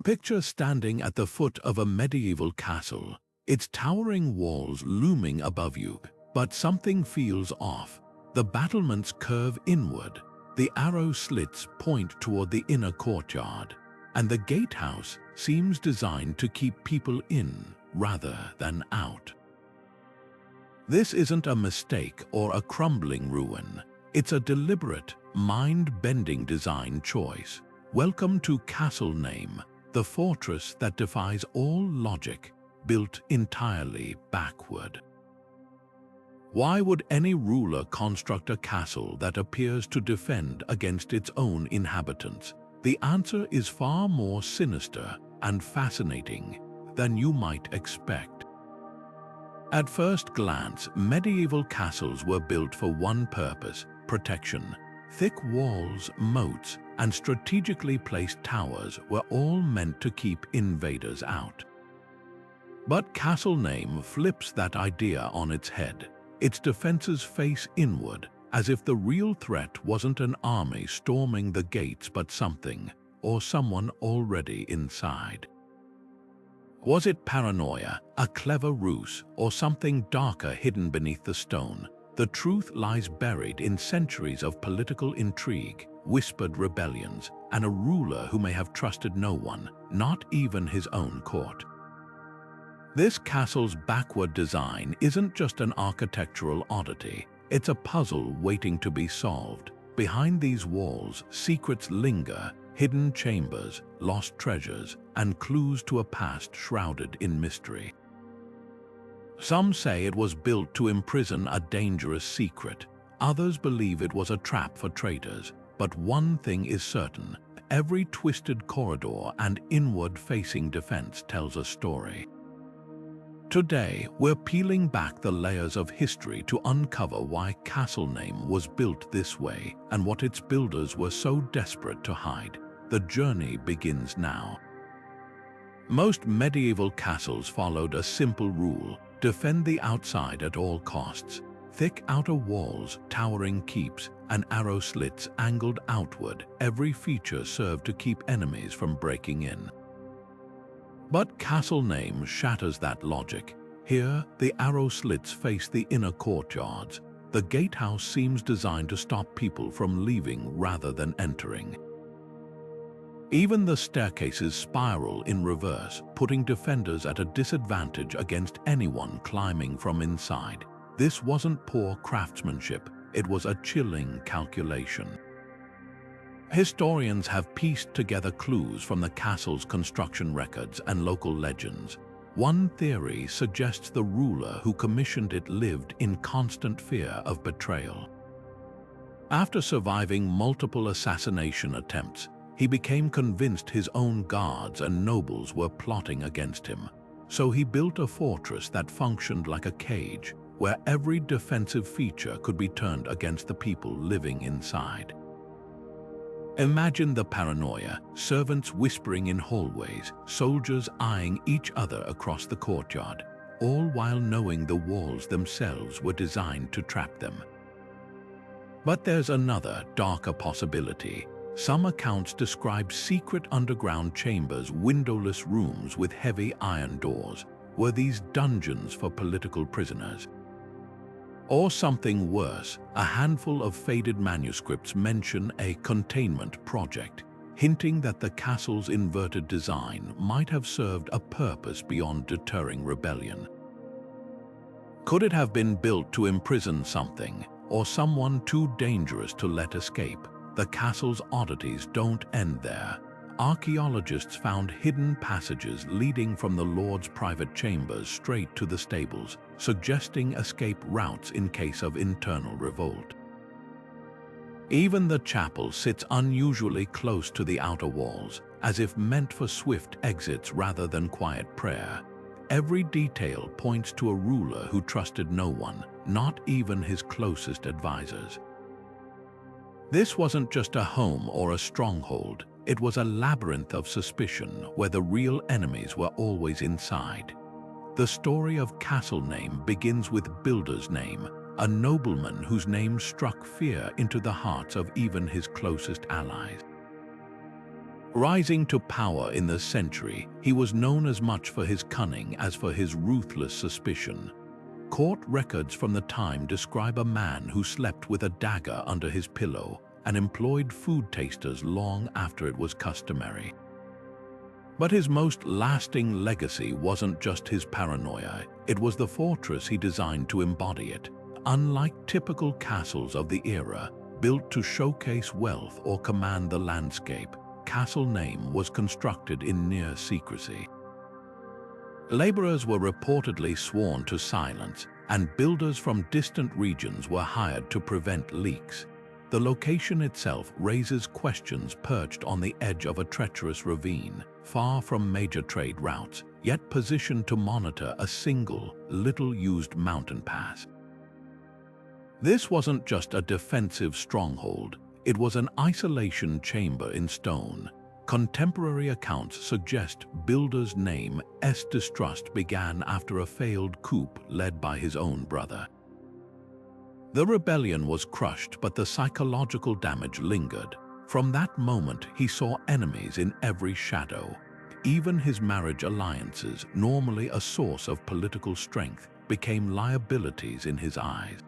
Picture standing at the foot of a medieval castle, its towering walls looming above you, but something feels off. The battlements curve inward, the arrow slits point toward the inner courtyard, and the gatehouse seems designed to keep people in rather than out. This isn't a mistake or a crumbling ruin. It's a deliberate, mind-bending design choice. Welcome to Castle Name, the fortress that defies all logic, built entirely backward. Why would any ruler construct a castle that appears to defend against its own inhabitants? The answer is far more sinister and fascinating than you might expect. At first glance, medieval castles were built for one purpose: protection. Thick walls, moats, and strategically placed towers were all meant to keep invaders out. But Castle Name flips that idea on its head. Its defenses face inward, as if the real threat wasn't an army storming the gates but something, or someone already inside. Was it paranoia, a clever ruse, or something darker hidden beneath the stone? The truth lies buried in centuries of political intrigue, whispered rebellions, and a ruler who may have trusted no one, not even his own court. This castle's backward design isn't just an architectural oddity, it's a puzzle waiting to be solved. Behind these walls, secrets linger, hidden chambers, lost treasures, and clues to a past shrouded in mystery. Some say it was built to imprison a dangerous secret. Others believe it was a trap for traitors. But one thing is certain: every twisted corridor and inward-facing defense tells a story. Today, we're peeling back the layers of history to uncover why Castle Name was built this way and what its builders were so desperate to hide. The journey begins now. Most medieval castles followed a simple rule: defend the outside at all costs. Thick outer walls, towering keeps, and arrow slits angled outward, every feature served to keep enemies from breaking in. But Castle Name shatters that logic. Here, the arrow slits face the inner courtyards. The gatehouse seems designed to stop people from leaving rather than entering. Even the staircases spiral in reverse, putting defenders at a disadvantage against anyone climbing from inside. This wasn't poor craftsmanship, it was a chilling calculation. Historians have pieced together clues from the castle's construction records and local legends. One theory suggests the ruler who commissioned it lived in constant fear of betrayal. After surviving multiple assassination attempts, he became convinced his own guards and nobles were plotting against him. So he built a fortress that functioned like a cage, where every defensive feature could be turned against the people living inside. Imagine the paranoia: servants whispering in hallways, soldiers eyeing each other across the courtyard, all while knowing the walls themselves were designed to trap them. But there's another, darker possibility. Some accounts describe secret underground chambers, windowless rooms with heavy iron doors. Were these dungeons for political prisoners? Or something worse, a handful of faded manuscripts mention a containment project, hinting that the castle's inverted design might have served a purpose beyond deterring rebellion. Could it have been built to imprison something, or someone too dangerous to let escape? The castle's oddities don't end there. Archaeologists found hidden passages leading from the Lord's private chambers straight to the stables, suggesting escape routes in case of internal revolt. Even the chapel sits unusually close to the outer walls, as if meant for swift exits rather than quiet prayer. Every detail points to a ruler who trusted no one, not even his closest advisors. This wasn't just a home or a stronghold. It was a labyrinth of suspicion where the real enemies were always inside. The story of Castle Name begins with Builder's Name, a nobleman whose name struck fear into the hearts of even his closest allies. Rising to power in the century, he was known as much for his cunning as for his ruthless suspicion. Court records from the time describe a man who slept with a dagger under his pillow and employed food tasters long after it was customary. But his most lasting legacy wasn't just his paranoia, it was the fortress he designed to embody it. Unlike typical castles of the era, built to showcase wealth or command the landscape, Castle Name was constructed in near secrecy. Laborers were reportedly sworn to silence, and builders from distant regions were hired to prevent leaks. The location itself raises questions perched on the edge of a treacherous ravine, far from major trade routes, yet positioned to monitor a single, little-used mountain pass. This wasn't just a defensive stronghold, it was an isolation chamber in stone. Contemporary accounts suggest Builder's Name's distrust began after a failed coup led by his own brother. The rebellion was crushed, but the psychological damage lingered. From that moment, he saw enemies in every shadow. Even his marriage alliances, normally a source of political strength, became liabilities in his eyes.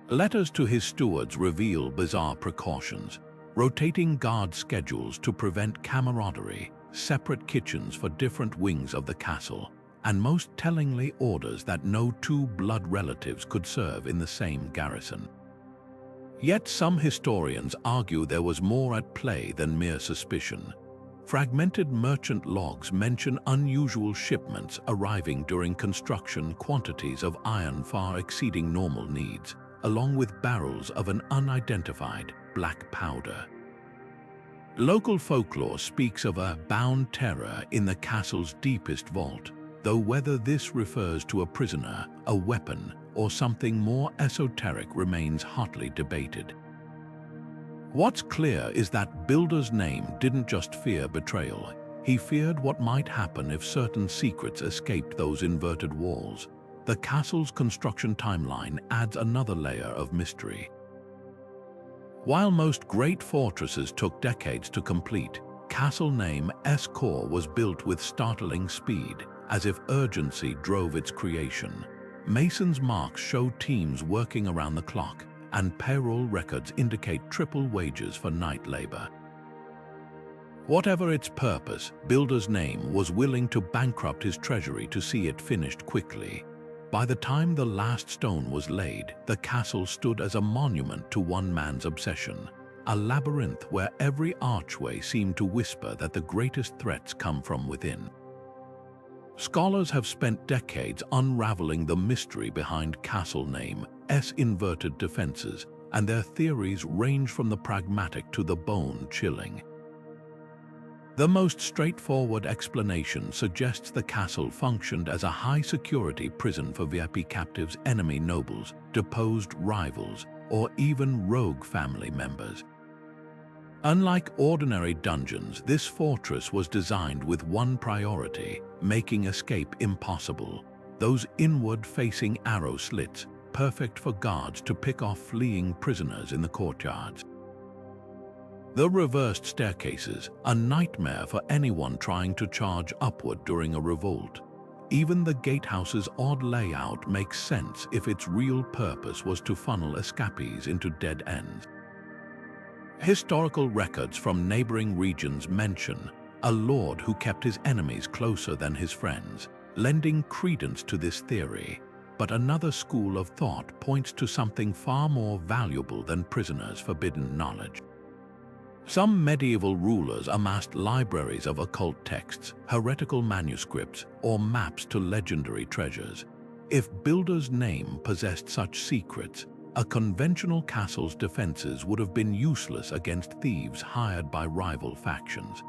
Letters to his stewards reveal bizarre precautions, rotating guard schedules to prevent camaraderie, separate kitchens for different wings of the castle, and most tellingly orders that no two blood relatives could serve in the same garrison. Yet some historians argue there was more at play than mere suspicion. Fragmented merchant logs mention unusual shipments arriving during construction, quantities of iron far exceeding normal needs, along with barrels of an unidentified black powder. Local folklore speaks of a bound terror in the castle's deepest vault, though whether this refers to a prisoner, a weapon, or something more esoteric remains hotly debated. What's clear is that Builder's Name didn't just fear betrayal, he feared what might happen if certain secrets escaped those inverted walls. The castle's construction timeline adds another layer of mystery. While most great fortresses took decades to complete, Castle Name's core was built with startling speed, as if urgency drove its creation. Mason's marks show teams working around the clock, and payroll records indicate triple wages for night labor. Whatever its purpose, Builder's Name was willing to bankrupt his treasury to see it finished quickly. By the time the last stone was laid, the castle stood as a monument to one man's obsession, a labyrinth where every archway seemed to whisper that the greatest threats come from within. Scholars have spent decades unraveling the mystery behind Castle Name's inverted defenses, and their theories range from the pragmatic to the bone-chilling. The most straightforward explanation suggests the castle functioned as a high-security prison for VIP captives, enemy nobles, deposed rivals, or even rogue family members. Unlike ordinary dungeons, this fortress was designed with one priority: making escape impossible. Those inward-facing arrow slits, perfect for guards to pick off fleeing prisoners in the courtyards. The reversed staircases, a nightmare for anyone trying to charge upward during a revolt. Even the gatehouse's odd layout makes sense if its real purpose was to funnel escapees into dead ends. Historical records from neighboring regions mention a lord who kept his enemies closer than his friends, lending credence to this theory. But another school of thought points to something far more valuable than prisoners' forbidden knowledge. Some medieval rulers amassed libraries of occult texts, heretical manuscripts, or maps to legendary treasures. If Builder's Name possessed such secrets, a conventional castle's defenses would have been useless against thieves hired by rival factions.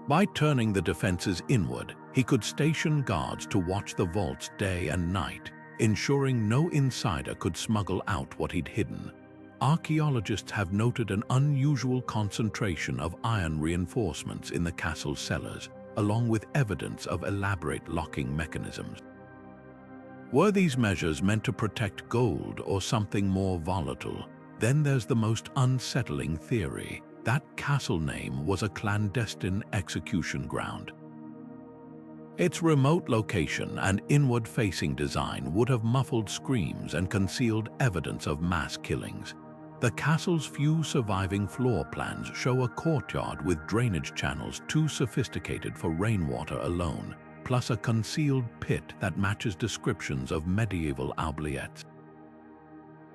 By turning the defenses inward, he could station guards to watch the vaults day and night, ensuring no insider could smuggle out what he'd hidden. Archaeologists have noted an unusual concentration of iron reinforcements in the castle's cellars, along with evidence of elaborate locking mechanisms. Were these measures meant to protect gold or something more volatile? Then there's the most unsettling theory. that castle name was a clandestine execution ground. Its remote location and inward-facing design would have muffled screams and concealed evidence of mass killings. The castle's few surviving floor plans show a courtyard with drainage channels too sophisticated for rainwater alone, plus a concealed pit that matches descriptions of medieval oubliettes.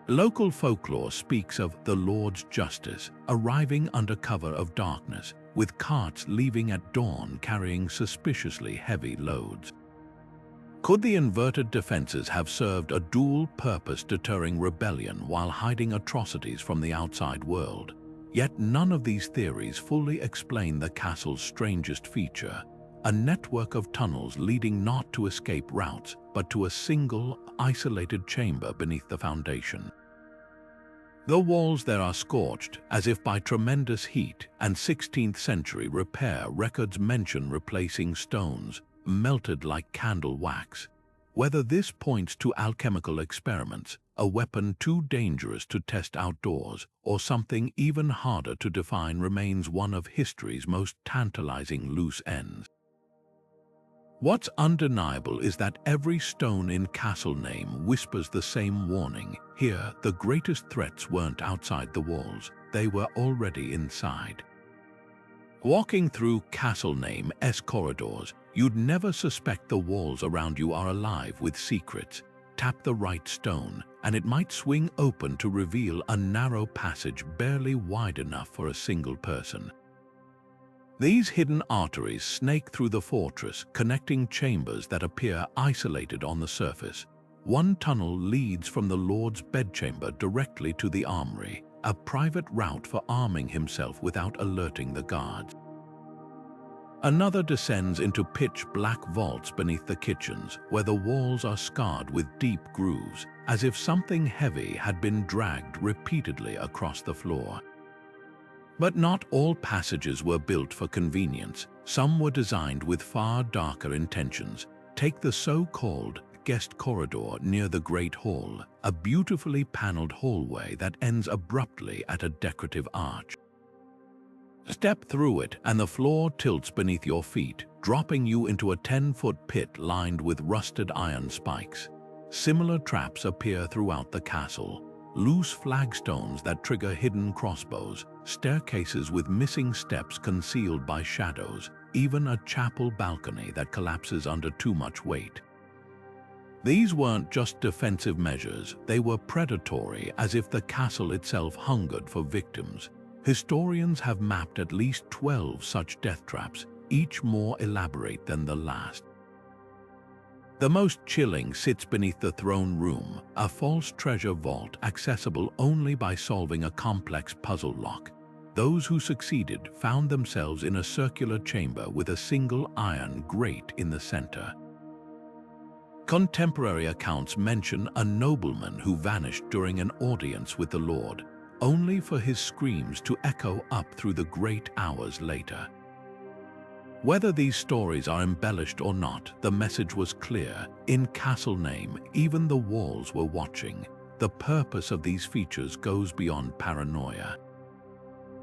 Local folklore speaks of the Lord's Justice arriving under cover of darkness, with carts leaving at dawn carrying suspiciously heavy loads. Could the inverted defenses have served a dual purpose, deterring rebellion while hiding atrocities from the outside world? Yet none of these theories fully explain the castle's strangest feature, a network of tunnels leading not to escape routes, but to a single, isolated chamber beneath the foundation. The walls there are scorched, as if by tremendous heat, and 16th century repair records mention replacing stones, melted like candle wax. Whether this points to alchemical experiments, a weapon too dangerous to test outdoors, or something even harder to define, remains one of history's most tantalizing loose ends. What's undeniable is that every stone in Castle Name whispers the same warning. Here, the greatest threats weren't outside the walls, they were already inside. Walking through Castle Name's corridors, you'd never suspect the walls around you are alive with secrets. Tap the right stone, and it might swing open to reveal a narrow passage barely wide enough for a single person. These hidden arteries snake through the fortress, connecting chambers that appear isolated on the surface. One tunnel leads from the Lord's bedchamber directly to the armory, a private route for arming himself without alerting the guards. Another descends into pitch-black vaults beneath the kitchens, where the walls are scarred with deep grooves, as if something heavy had been dragged repeatedly across the floor. But not all passages were built for convenience. Some were designed with far darker intentions. Take the so-called guest corridor near the Great Hall, a beautifully paneled hallway that ends abruptly at a decorative arch. Step through it and the floor tilts beneath your feet, dropping you into a 10-foot pit lined with rusted iron spikes. Similar traps appear throughout the castle. Loose flagstones that trigger hidden crossbows, staircases with missing steps concealed by shadows, even a chapel balcony that collapses under too much weight. These weren't just defensive measures, they were predatory, as if the castle itself hungered for victims. Historians have mapped at least 12 such death traps, each more elaborate than the last. The most chilling sits beneath the throne room, a false treasure vault accessible only by solving a complex puzzle lock. Those who succeeded found themselves in a circular chamber with a single iron grate in the center. Contemporary accounts mention a nobleman who vanished during an audience with the Lord, only for his screams to echo up through the grate hours later. Whether these stories are embellished or not, the message was clear. In Castle Name, even the walls were watching. The purpose of these features goes beyond paranoia.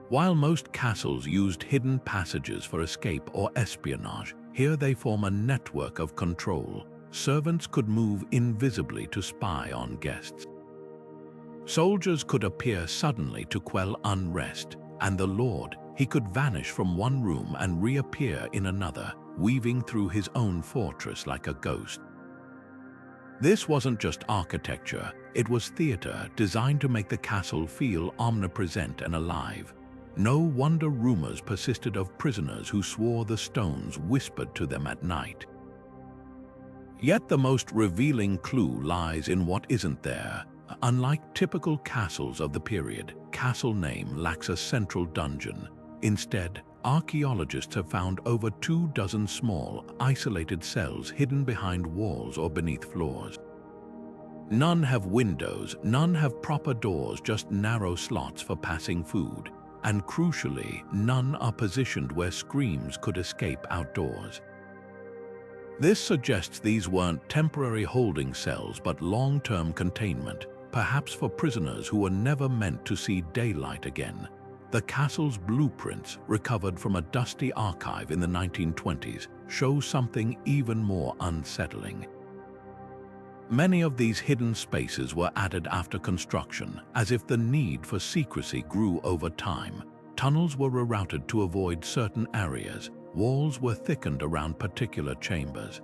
While most castles used hidden passages for escape or espionage, here they form a network of control. Servants could move invisibly to spy on guests. Soldiers could appear suddenly to quell unrest, and the Lord, he could vanish from one room and reappear in another, weaving through his own fortress like a ghost. This wasn't just architecture, it was theater designed to make the castle feel omnipresent and alive. No wonder rumors persisted of prisoners who swore the stones whispered to them at night. Yet the most revealing clue lies in what isn't there. Unlike typical castles of the period, Castle Name lacks a central dungeon. Instead, archaeologists have found over 24 small, isolated cells hidden behind walls or beneath floors. None have windows, none have proper doors, just narrow slots for passing food. And crucially, none are positioned where screams could escape outdoors. This suggests these weren't temporary holding cells but long-term containment, perhaps for prisoners who were never meant to see daylight again. The castle's blueprints, recovered from a dusty archive in the 1920s, show something even more unsettling. Many of these hidden spaces were added after construction, as if the need for secrecy grew over time. Tunnels were rerouted to avoid certain areas. Walls were thickened around particular chambers.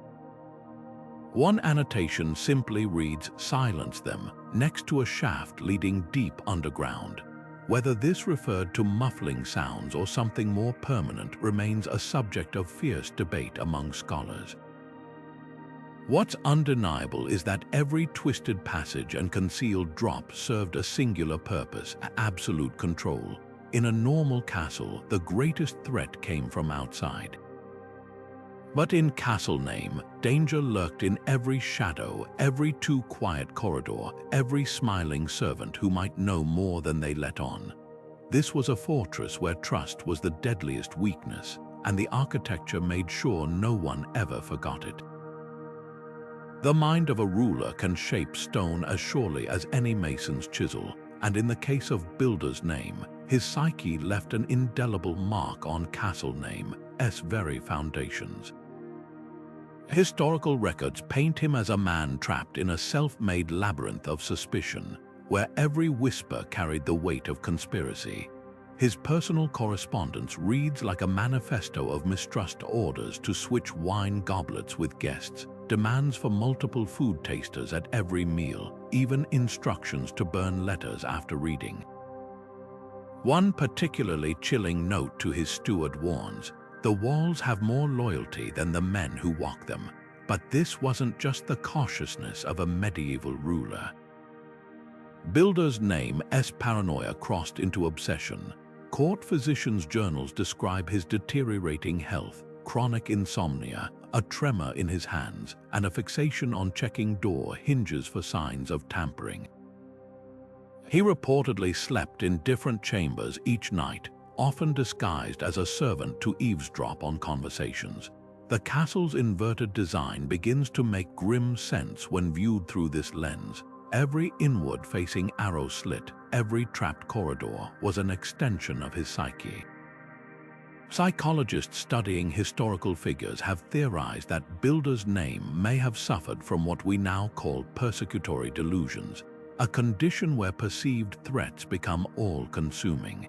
One annotation simply reads, "Silence them," next to a shaft leading deep underground. Whether this referred to muffling sounds or something more permanent remains a subject of fierce debate among scholars. What's undeniable is that every twisted passage and concealed drop served a singular purpose: absolute control. In a normal castle, the greatest threat came from outside. But in Castle Name, danger lurked in every shadow, every too quiet corridor, every smiling servant who might know more than they let on. This was a fortress where trust was the deadliest weakness, and the architecture made sure no one ever forgot it. The mind of a ruler can shape stone as surely as any mason's chisel, and in the case of Builder's Name, his psyche left an indelible mark on Castle Name's very foundations. Historical records paint him as a man trapped in a self-made labyrinth of suspicion, where every whisper carried the weight of conspiracy. His personal correspondence reads like a manifesto of mistrust, orders to switch wine goblets with guests, demands for multiple food tasters at every meal, even instructions to burn letters after reading. One particularly chilling note to his steward warns, "The walls have more loyalty than the men who walk them." But this wasn't just the cautiousness of a medieval ruler. Builder's Name's paranoia crossed into obsession. Court physicians' journals describe his deteriorating health, chronic insomnia, a tremor in his hands, and a fixation on checking door hinges for signs of tampering. He reportedly slept in different chambers each night, often disguised as a servant to eavesdrop on conversations. The castle's inverted design begins to make grim sense when viewed through this lens. Every inward-facing arrow slit, every trapped corridor was an extension of his psyche. Psychologists studying historical figures have theorized that Builder's Name may have suffered from what we now call persecutory delusions, a condition where perceived threats become all-consuming.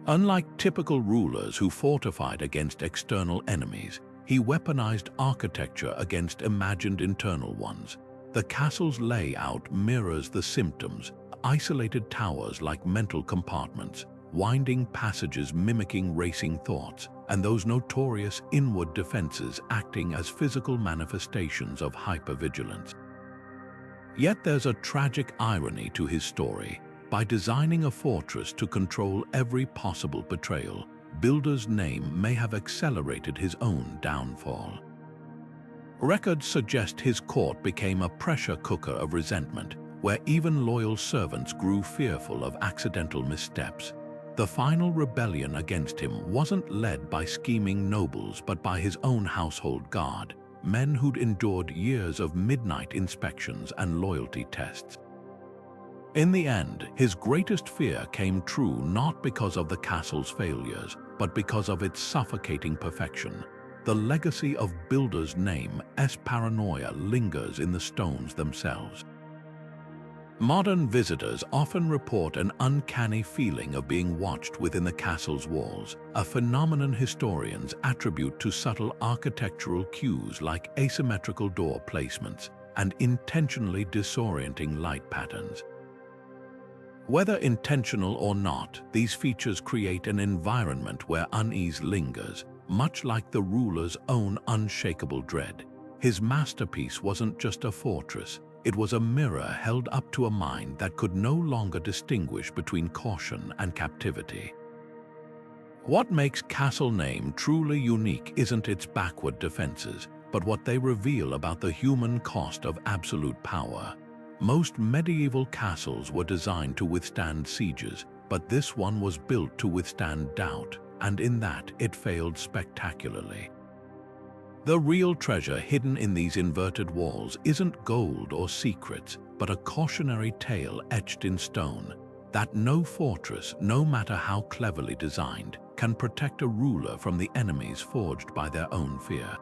Unlike typical rulers who fortified against external enemies, he weaponized architecture against imagined internal ones. The castle's layout mirrors the symptoms: isolated towers like mental compartments, winding passages mimicking racing thoughts, and those notorious inward defenses acting as physical manifestations of hypervigilance. Yet there's a tragic irony to his story. By designing a fortress to control every possible betrayal, Builder's Name may have accelerated his own downfall. Records suggest his court became a pressure cooker of resentment, where even loyal servants grew fearful of accidental missteps. The final rebellion against him wasn't led by scheming nobles but by his own household guard, men who'd endured years of midnight inspections and loyalty tests. In the end, his greatest fear came true not because of the castle's failures, but because of its suffocating perfection. The legacy of Builder's Name's paranoia lingers in the stones themselves. Modern visitors often report an uncanny feeling of being watched within the castle's walls, a phenomenon historians attribute to subtle architectural cues like asymmetrical door placements and intentionally disorienting light patterns. Whether intentional or not, these features create an environment where unease lingers, much like the ruler's own unshakable dread. His masterpiece wasn't just a fortress, it was a mirror held up to a mind that could no longer distinguish between caution and captivity. What makes Castle Name truly unique isn't its backward defenses, but what they reveal about the human cost of absolute power. Most medieval castles were designed to withstand sieges, but this one was built to withstand doubt, and in that it failed spectacularly. The real treasure hidden in these inverted walls isn't gold or secrets, but a cautionary tale etched in stone. that no fortress, no matter how cleverly designed, can protect a ruler from the enemies forged by their own fear.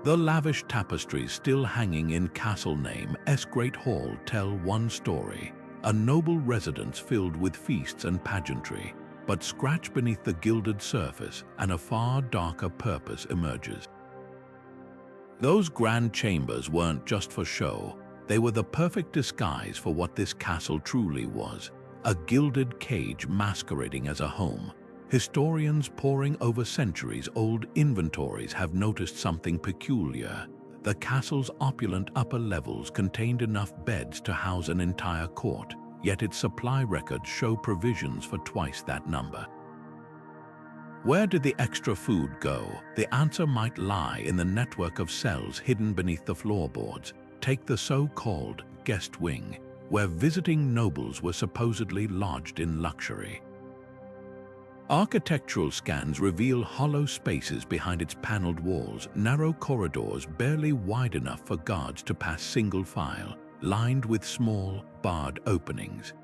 The lavish tapestries still hanging in Castle Name's Great Hall tell one story, a noble residence filled with feasts and pageantry, but scratch beneath the gilded surface and a far darker purpose emerges. Those grand chambers weren't just for show, they were the perfect disguise for what this castle truly was, a gilded cage masquerading as a home. Historians poring over centuries-old inventories have noticed something peculiar. The castle's opulent upper levels contained enough beds to house an entire court, yet its supply records show provisions for twice that number. Where did the extra food go? The answer might lie in the network of cells hidden beneath the floorboards. Take the so-called guest wing, where visiting nobles were supposedly lodged in luxury. Architectural scans reveal hollow spaces behind its paneled walls, narrow corridors barely wide enough for guards to pass single file, lined with small, barred openings.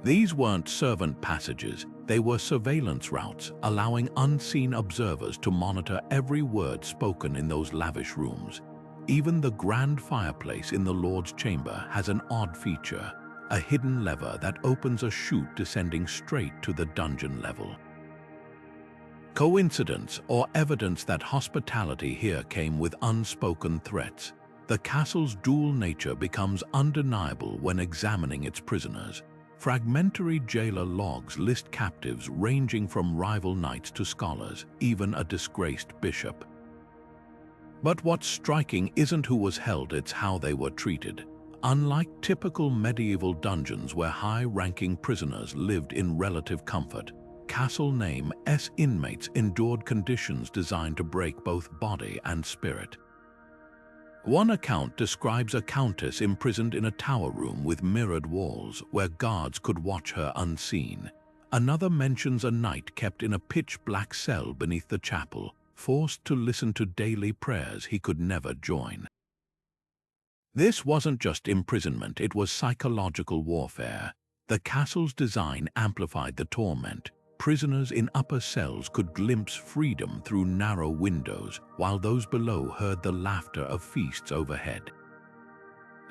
These weren't servant passages, they were surveillance routes, allowing unseen observers to monitor every word spoken in those lavish rooms. Even the grand fireplace in the Lord's chamber has an odd feature, a hidden lever that opens a chute descending straight to the dungeon level. Coincidence or evidence that hospitality here came with unspoken threats? The castle's dual nature becomes undeniable when examining its prisoners. Fragmentary jailer logs list captives ranging from rival knights to scholars, even a disgraced bishop. But what's striking isn't who was held, it's how they were treated. Unlike typical medieval dungeons where high-ranking prisoners lived in relative comfort, Castle Name's inmates endured conditions designed to break both body and spirit. One account describes a countess imprisoned in a tower room with mirrored walls where guards could watch her unseen. Another mentions a knight kept in a pitch-black cell beneath the chapel, forced to listen to daily prayers he could never join. This wasn't just imprisonment, it was psychological warfare. The castle's design amplified the torment. Prisoners in upper cells could glimpse freedom through narrow windows, while those below heard the laughter of feasts overhead.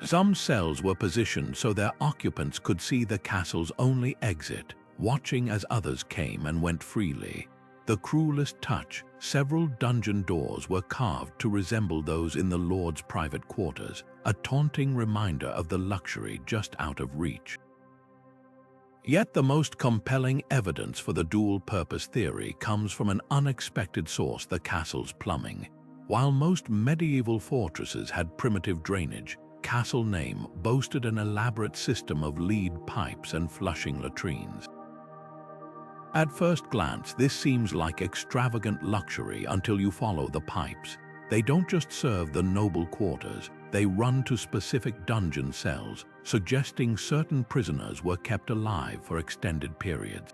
Some cells were positioned so their occupants could see the castle's only exit, watching as others came and went freely. The cruelest touch, several dungeon doors were carved to resemble those in the Lord's private quarters, a taunting reminder of the luxury just out of reach. Yet the most compelling evidence for the dual-purpose theory comes from an unexpected source: the castle's plumbing. While most medieval fortresses had primitive drainage, Castle Name boasted an elaborate system of lead pipes and flushing latrines. At first glance, this seems like extravagant luxury until you follow the pipes. They don't just serve the noble quarters, they run to specific dungeon cells, suggesting certain prisoners were kept alive for extended periods.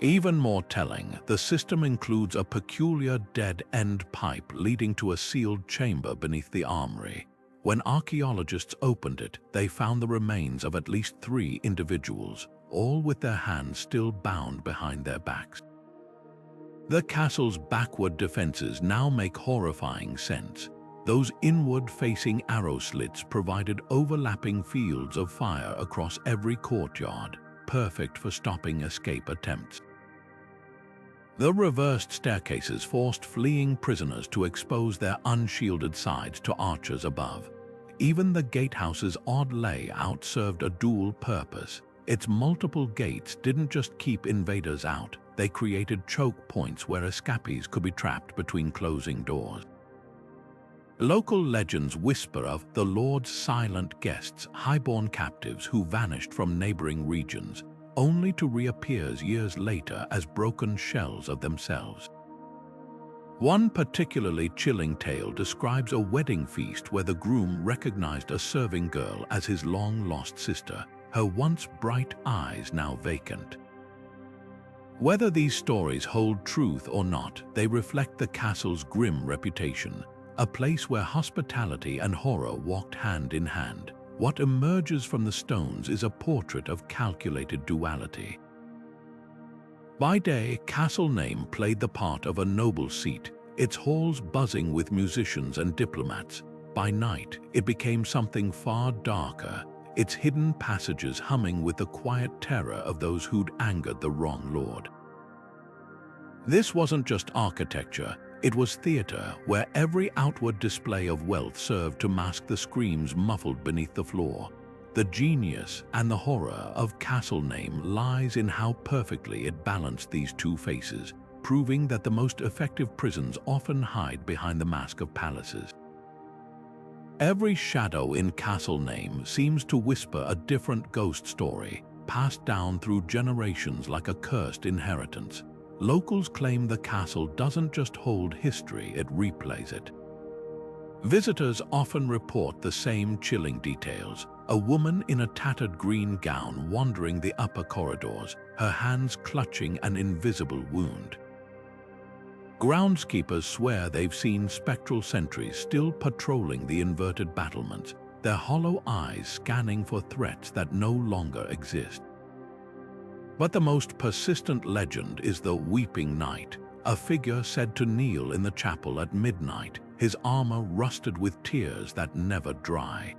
Even more telling, the system includes a peculiar dead-end pipe leading to a sealed chamber beneath the armory. When archaeologists opened it, they found the remains of at least 3 individuals, all with their hands still bound behind their backs. The castle's backward defenses now make horrifying sense. Those inward-facing arrow slits provided overlapping fields of fire across every courtyard, perfect for stopping escape attempts. The reversed staircases forced fleeing prisoners to expose their unshielded sides to archers above. Even the gatehouse's odd layout served a dual purpose. Its multiple gates didn't just keep invaders out, they created choke points where escapees could be trapped between closing doors. Local legends whisper of the Lord's silent guests, highborn captives who vanished from neighboring regions, only to reappear years later as broken shells of themselves. One particularly chilling tale describes a wedding feast where the groom recognized a serving girl as his long-lost sister, her once bright eyes now vacant. Whether these stories hold truth or not, they reflect the castle's grim reputation, a place where hospitality and horror walked hand in hand. What emerges from the stones is a portrait of calculated duality. By day, Castle Name played the part of a noble seat, its halls buzzing with musicians and diplomats. By night, it became something far darker, its hidden passages humming with the quiet terror of those who'd angered the wrong lord. This wasn't just architecture, it was theater, where every outward display of wealth served to mask the screams muffled beneath the floor. The genius and the horror of Castle Name lies in how perfectly it balanced these two faces, proving that the most effective prisons often hide behind the mask of palaces. Every shadow in Castle Name seems to whisper a different ghost story, passed down through generations like a cursed inheritance. Locals claim the castle doesn't just hold history, it replays it. Visitors often report the same chilling details. A woman in a tattered green gown wandering the upper corridors, her hands clutching an invisible wound. Groundskeepers swear they've seen spectral sentries still patrolling the inverted battlements, their hollow eyes scanning for threats that no longer exist. But the most persistent legend is the Weeping Knight, a figure said to kneel in the chapel at midnight, his armor rusted with tears that never dry.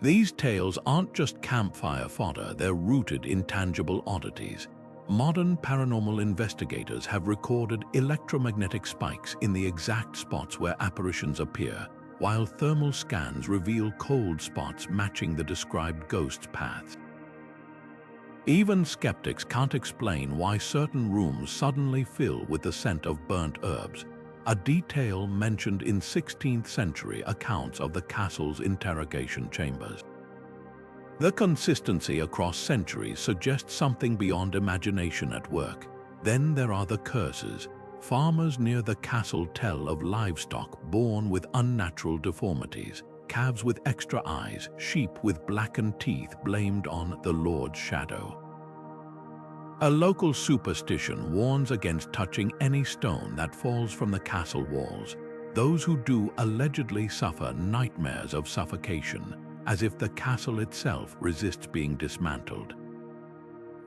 These tales aren't just campfire fodder, they're rooted in tangible oddities. Modern paranormal investigators have recorded electromagnetic spikes in the exact spots where apparitions appear, while thermal scans reveal cold spots matching the described ghosts' paths. Even skeptics can't explain why certain rooms suddenly fill with the scent of burnt herbs, a detail mentioned in 16th century accounts of the castle's interrogation chambers. The consistency across centuries suggests something beyond imagination at work. Then there are the curses. Farmers near the castle tell of livestock born with unnatural deformities, calves with extra eyes, sheep with blackened teeth blamed on the Lord's shadow. A local superstition warns against touching any stone that falls from the castle walls. Those who do allegedly suffer nightmares of suffocation, as if the castle itself resists being dismantled.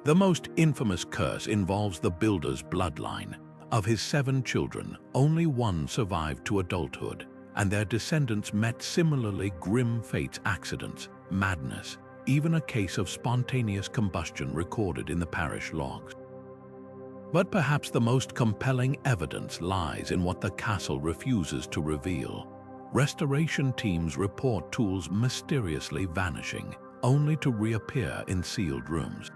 The most infamous curse involves the builder's bloodline. Of his 7 children, only 1 survived to adulthood, and their descendants met similarly grim fates: accidents, madness, even a case of spontaneous combustion recorded in the parish logs. But perhaps the most compelling evidence lies in what the castle refuses to reveal. Restoration teams report tools mysteriously vanishing, only to reappear in sealed rooms.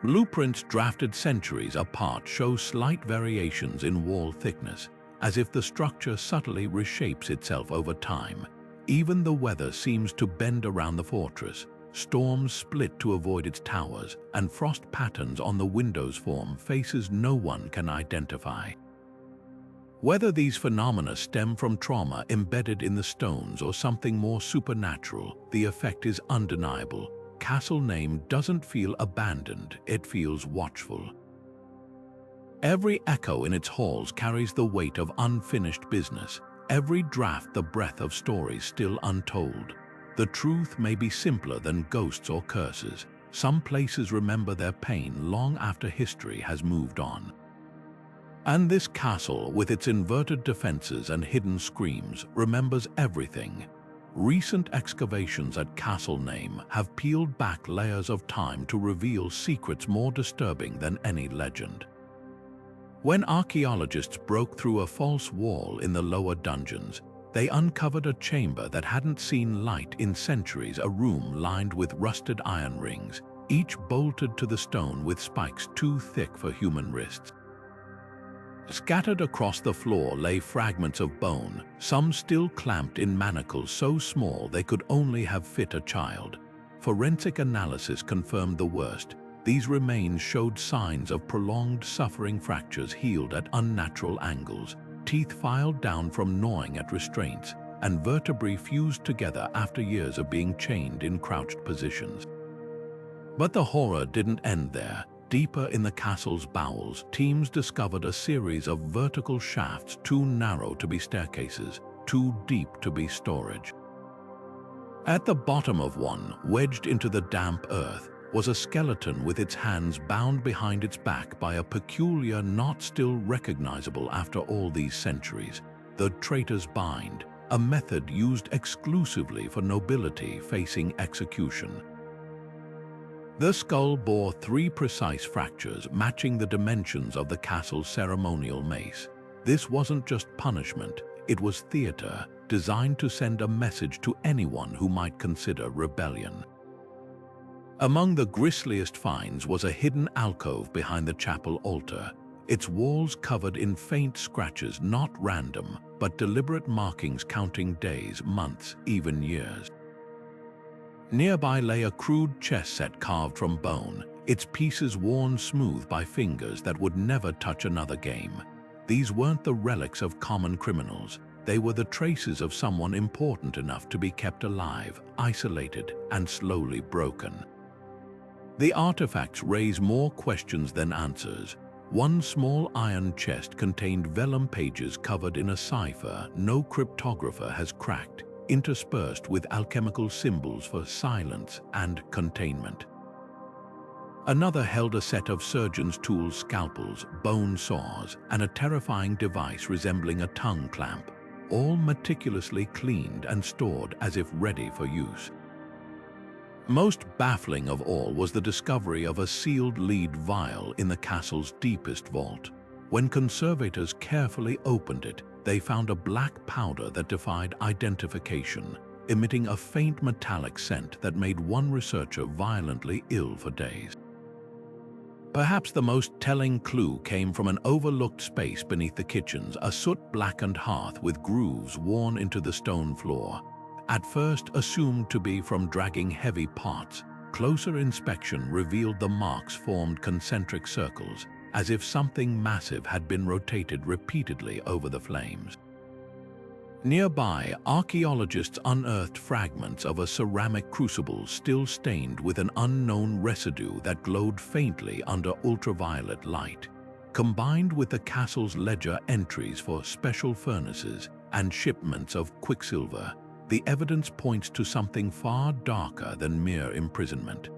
Blueprints drafted centuries apart show slight variations in wall thickness, as if the structure subtly reshapes itself over time. Even the weather seems to bend around the fortress. Storms split to avoid its towers, and frost patterns on the windows form faces no one can identify. Whether these phenomena stem from trauma embedded in the stones or something more supernatural, the effect is undeniable. Castle Name doesn't feel abandoned, it feels watchful. Every echo in its halls carries the weight of unfinished business, every draft the breath of stories still untold. The truth may be simpler than ghosts or curses. Some places remember their pain long after history has moved on. And this castle, with its inverted defenses and hidden screams, remembers everything. Recent excavations at Castle Name have peeled back layers of time to reveal secrets more disturbing than any legend. When archaeologists broke through a false wall in the lower dungeons, they uncovered a chamber that hadn't seen light in centuries, a room lined with rusted iron rings, each bolted to the stone with spikes too thick for human wrists. Scattered across the floor lay fragments of bone, some still clamped in manacles so small they could only have fit a child. Forensic analysis confirmed the worst. These remains showed signs of prolonged suffering, fractures healed at unnatural angles, teeth filed down from gnawing at restraints, and vertebrae fused together after years of being chained in crouched positions. But the horror didn't end there. Deeper in the castle's bowels, teams discovered a series of vertical shafts too narrow to be staircases, too deep to be storage. At the bottom of one, wedged into the damp earth, was a skeleton with its hands bound behind its back by a peculiar knot still recognizable after all these centuries, the traitor's bind, a method used exclusively for nobility facing execution. The skull bore 3 precise fractures matching the dimensions of the castle's ceremonial mace. This wasn't just punishment, it was theater, designed to send a message to anyone who might consider rebellion. Among the grisliest finds was a hidden alcove behind the chapel altar, its walls covered in faint scratches, not random, but deliberate markings counting days, months, even years. Nearby lay a crude chess set carved from bone, its pieces worn smooth by fingers that would never touch another game. These weren't the relics of common criminals. They were the traces of someone important enough to be kept alive, isolated, and slowly broken. The artifacts raise more questions than answers. One small iron chest contained vellum pages covered in a cipher no cryptographer has cracked, interspersed with alchemical symbols for silence and containment. Another held a set of surgeon's tools, scalpels, bone saws, and a terrifying device resembling a tongue clamp, all meticulously cleaned and stored as if ready for use. Most baffling of all was the discovery of a sealed lead vial in the castle's deepest vault. When conservators carefully opened it, they found a black powder that defied identification, emitting a faint metallic scent that made one researcher violently ill for days. Perhaps the most telling clue came from an overlooked space beneath the kitchens, a soot-blackened hearth with grooves worn into the stone floor. At first assumed to be from dragging heavy pots, closer inspection revealed the marks formed concentric circles, as if something massive had been rotated repeatedly over the flames. Nearby, archaeologists unearthed fragments of a ceramic crucible still stained with an unknown residue that glowed faintly under ultraviolet light. Combined with the castle's ledger entries for special furnaces and shipments of quicksilver, the evidence points to something far darker than mere imprisonment.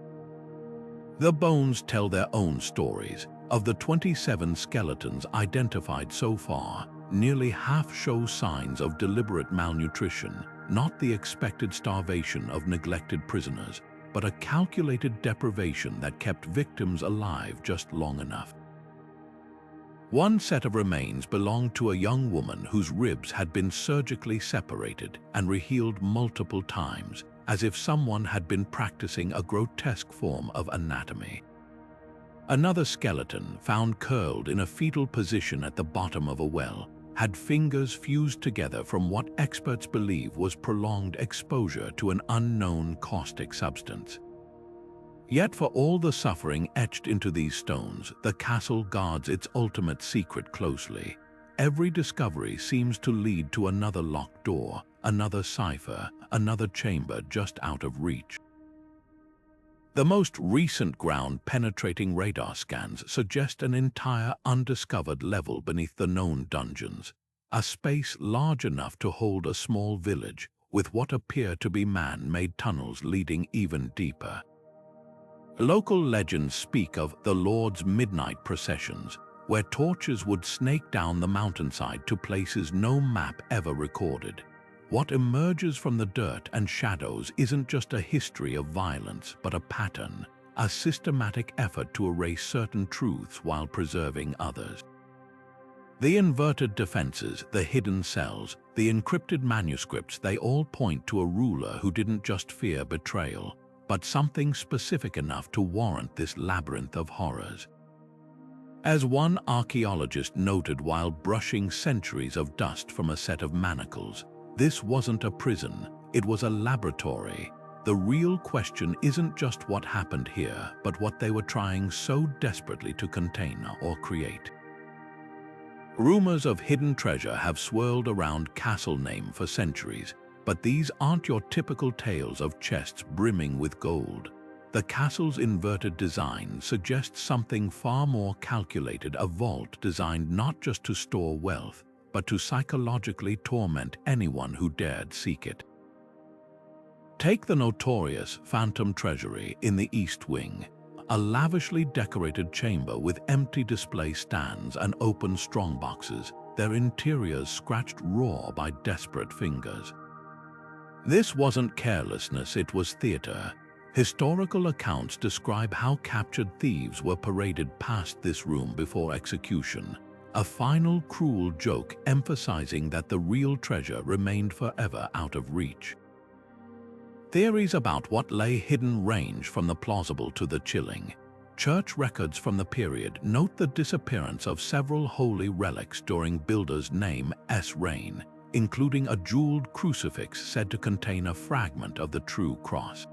The bones tell their own stories. Of the 27 skeletons identified so far, nearly half show signs of deliberate malnutrition, not the expected starvation of neglected prisoners, but a calculated deprivation that kept victims alive just long enough. One set of remains belonged to a young woman whose ribs had been surgically separated and rehealed multiple times, as if someone had been practicing a grotesque form of anatomy. Another skeleton, found curled in a fetal position at the bottom of a well, had fingers fused together from what experts believe was prolonged exposure to an unknown caustic substance. Yet for all the suffering etched into these stones, the castle guards its ultimate secret closely. Every discovery seems to lead to another locked door, another cipher, another chamber just out of reach. The most recent ground-penetrating radar scans suggest an entire undiscovered level beneath the known dungeons, a space large enough to hold a small village, with what appear to be man-made tunnels leading even deeper. Local legends speak of the Lord's midnight processions, where torches would snake down the mountainside to places no map ever recorded. What emerges from the dirt and shadows isn't just a history of violence, but a pattern, a systematic effort to erase certain truths while preserving others. The inverted defenses, the hidden cells, the encrypted manuscripts, they all point to a ruler who didn't just fear betrayal, but something specific enough to warrant this labyrinth of horrors. As one archaeologist noted while brushing centuries of dust from a set of manacles, this wasn't a prison, it was a laboratory. The real question isn't just what happened here, but what they were trying so desperately to contain or create. Rumors of hidden treasure have swirled around Castle Name for centuries, but these aren't your typical tales of chests brimming with gold. The castle's inverted design suggests something far more calculated, a vault designed not just to store wealth, but to psychologically torment anyone who dared seek it. Take the notorious Phantom Treasury in the East Wing, a lavishly decorated chamber with empty display stands and open strongboxes, their interiors scratched raw by desperate fingers. This wasn't carelessness, it was theater. Historical accounts describe how captured thieves were paraded past this room before execution, a final cruel joke emphasizing that the real treasure remained forever out of reach. Theories about what lay hidden range from the plausible to the chilling. Church records from the period note the disappearance of several holy relics during builders' name S reign, including a jeweled crucifix said to contain a fragment of the true cross.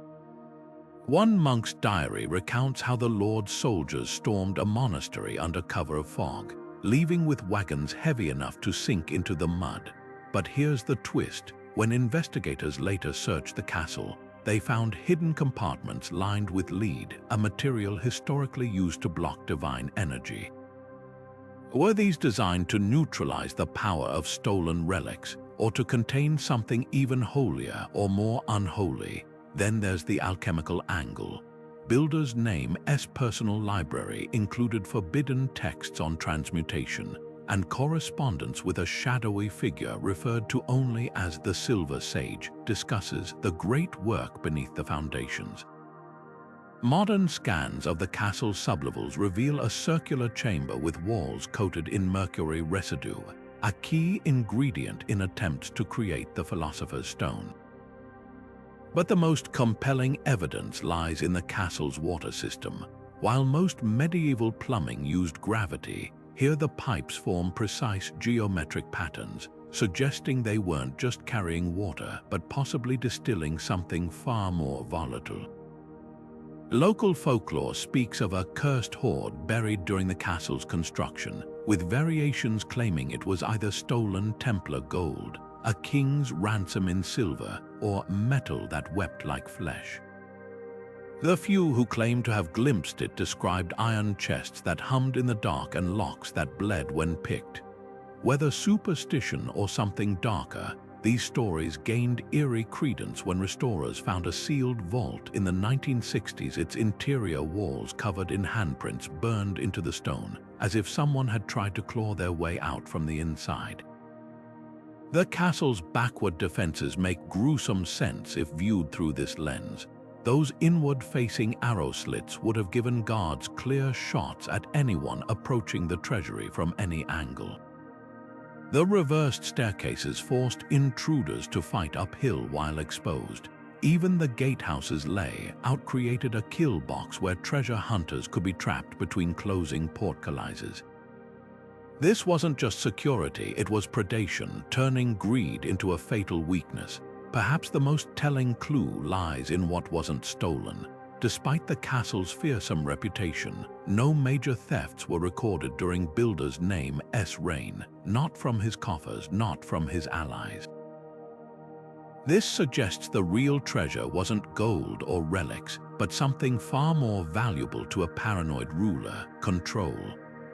One monk's diary recounts how the Lord's soldiers stormed a monastery under cover of fog, leaving with wagons heavy enough to sink into the mud. But here's the twist. When investigators later searched the castle, they found hidden compartments lined with lead, a material historically used to block divine energy. Were these designed to neutralize the power of stolen relics, or to contain something even holier or more unholy? Then there's the alchemical angle. Builder's name's personal library included forbidden texts on transmutation and correspondence with a shadowy figure referred to only as the Silver Sage discusses the great work beneath the foundations. Modern scans of the castle's sublevels reveal a circular chamber with walls coated in mercury residue, a key ingredient in attempts to create the Philosopher's Stone. But the most compelling evidence lies in the castle's water system. While most medieval plumbing used gravity, here the pipes form precise geometric patterns, suggesting they weren't just carrying water, but possibly distilling something far more volatile. Local folklore speaks of a cursed hoard buried during the castle's construction, with variations claiming it was either stolen Templar gold, a king's ransom in silver, or metal that wept like flesh. The few who claimed to have glimpsed it described iron chests that hummed in the dark and locks that bled when picked. Whether superstition or something darker, these stories gained eerie credence when restorers found a sealed vault in the 1960s, its interior walls covered in handprints burned into the stone, as if someone had tried to claw their way out from the inside. The castle's backward defenses make gruesome sense if viewed through this lens. Those inward-facing arrow slits would have given guards clear shots at anyone approaching the treasury from any angle. The reversed staircases forced intruders to fight uphill while exposed. Even the gatehouse's layout created a kill box where treasure hunters could be trapped between closing portcullises. This wasn't just security, it was predation, turning greed into a fatal weakness. Perhaps the most telling clue lies in what wasn't stolen. Despite the castle's fearsome reputation, no major thefts were recorded during Builder's name's reign, not from his coffers, not from his allies. This suggests the real treasure wasn't gold or relics, but something far more valuable to a paranoid ruler: control.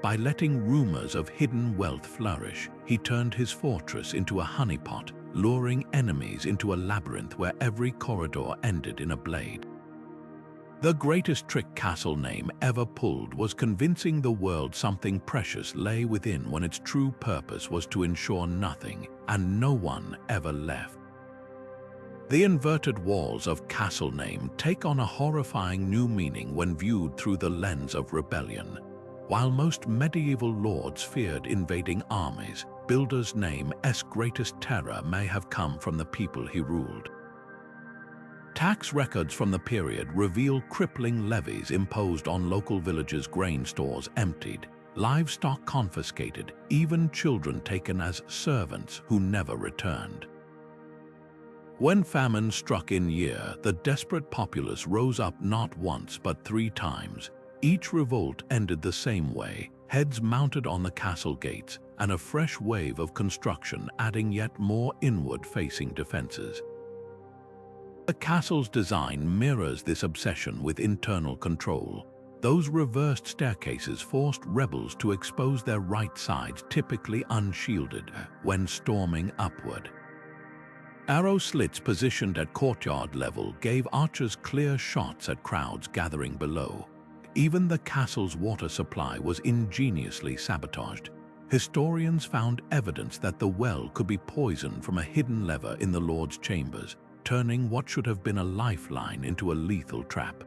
By letting rumors of hidden wealth flourish, he turned his fortress into a honeypot, luring enemies into a labyrinth where every corridor ended in a blade. The greatest trick Castle Name ever pulled was convincing the world something precious lay within when its true purpose was to ensure nothing and no one ever left. The inverted walls of Castle Name take on a horrifying new meaning when viewed through the lens of rebellion. While most medieval lords feared invading armies, Builder's name's greatest terror may have come from the people he ruled. Tax records from the period reveal crippling levies imposed on local villages, grain stores emptied, livestock confiscated, even children taken as servants who never returned. When famine struck in year, the desperate populace rose up not once but 3 times. Each revolt ended the same way, heads mounted on the castle gates, and a fresh wave of construction adding yet more inward-facing defenses. The castle's design mirrors this obsession with internal control. Those reversed staircases forced rebels to expose their right sides, typically unshielded, when storming upward. Arrow slits positioned at courtyard level gave archers clear shots at crowds gathering below. Even the castle's water supply was ingeniously sabotaged. Historians found evidence that the well could be poisoned from a hidden lever in the Lord's chambers, turning what should have been a lifeline into a lethal trap.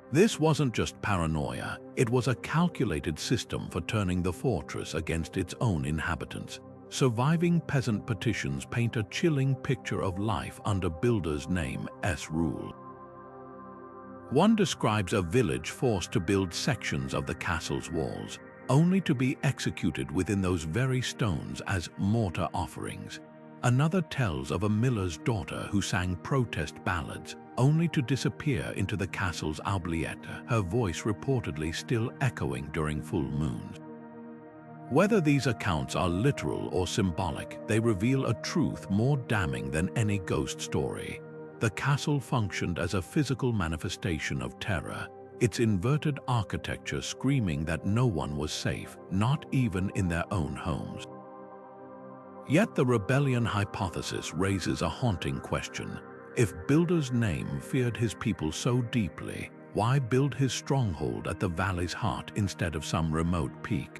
This wasn't just paranoia, it was a calculated system for turning the fortress against its own inhabitants. Surviving peasant petitions paint a chilling picture of life under Builder's Name's rule. One describes a village forced to build sections of the castle's walls, only to be executed within those very stones as mortar offerings. Another tells of a miller's daughter who sang protest ballads, only to disappear into the castle's oubliette, her voice reportedly still echoing during full moons. Whether these accounts are literal or symbolic, they reveal a truth more damning than any ghost story. The castle functioned as a physical manifestation of terror, its inverted architecture screaming that no one was safe, not even in their own homes. Yet the rebellion hypothesis raises a haunting question. If Builder's Name feared his people so deeply, why build his stronghold at the valley's heart instead of some remote peak?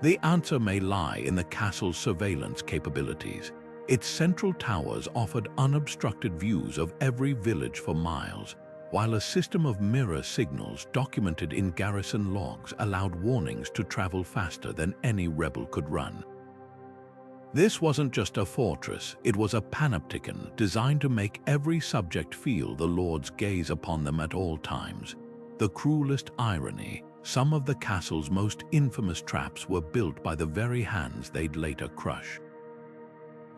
The answer may lie in the castle's surveillance capabilities. Its central towers offered unobstructed views of every village for miles, while a system of mirror signals documented in garrison logs allowed warnings to travel faster than any rebel could run. This wasn't just a fortress, it was a panopticon designed to make every subject feel the Lord's gaze upon them at all times. The cruelest irony, some of the castle's most infamous traps were built by the very hands they'd later crush.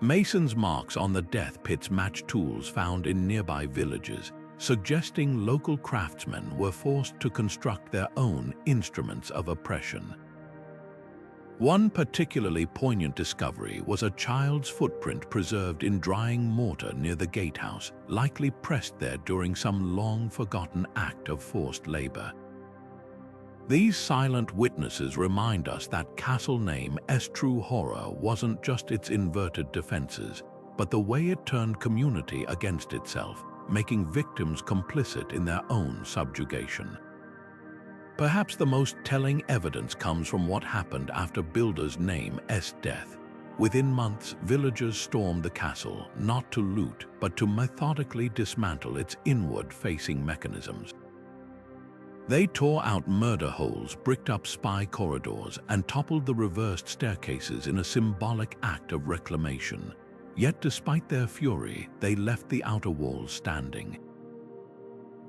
Masons' marks on the death pits match tools found in nearby villages, suggesting local craftsmen were forced to construct their own instruments of oppression. One particularly poignant discovery was a child's footprint preserved in drying mortar near the gatehouse, likely pressed there during some long-forgotten act of forced labor. These silent witnesses remind us that Castle Name's true horror wasn't just its inverted defenses, but the way it turned community against itself, making victims complicit in their own subjugation. Perhaps the most telling evidence comes from what happened after Builder's Name's death. Within months, villagers stormed the castle, not to loot, but to methodically dismantle its inward-facing mechanisms. They tore out murder holes, bricked up spy corridors, and toppled the reversed staircases in a symbolic act of reclamation. Yet despite their fury, they left the outer walls standing.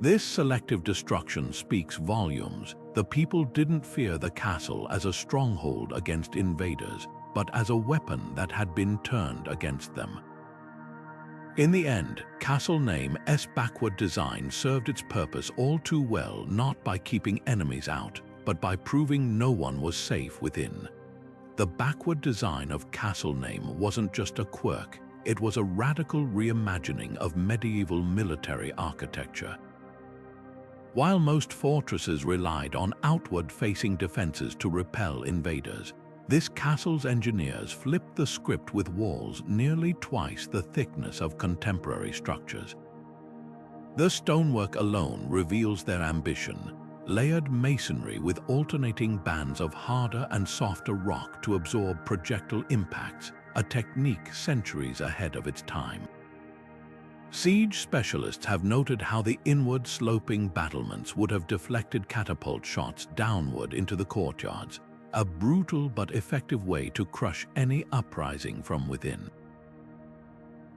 This selective destruction speaks volumes. The people didn't fear the castle as a stronghold against invaders, but as a weapon that had been turned against them. In the end, Castle Name's backward design served its purpose all too well, not by keeping enemies out, but by proving no one was safe within. The backward design of Castle Name wasn't just a quirk, it was a radical reimagining of medieval military architecture. While most fortresses relied on outward-facing defenses to repel invaders, this castle's engineers flipped the script with walls nearly twice the thickness of contemporary structures. The stonework alone reveals their ambition, layered masonry with alternating bands of harder and softer rock to absorb projectile impacts, a technique centuries ahead of its time. Siege specialists have noted how the inward-sloping battlements would have deflected catapult shots downward into the courtyards, a brutal but effective way to crush any uprising from within.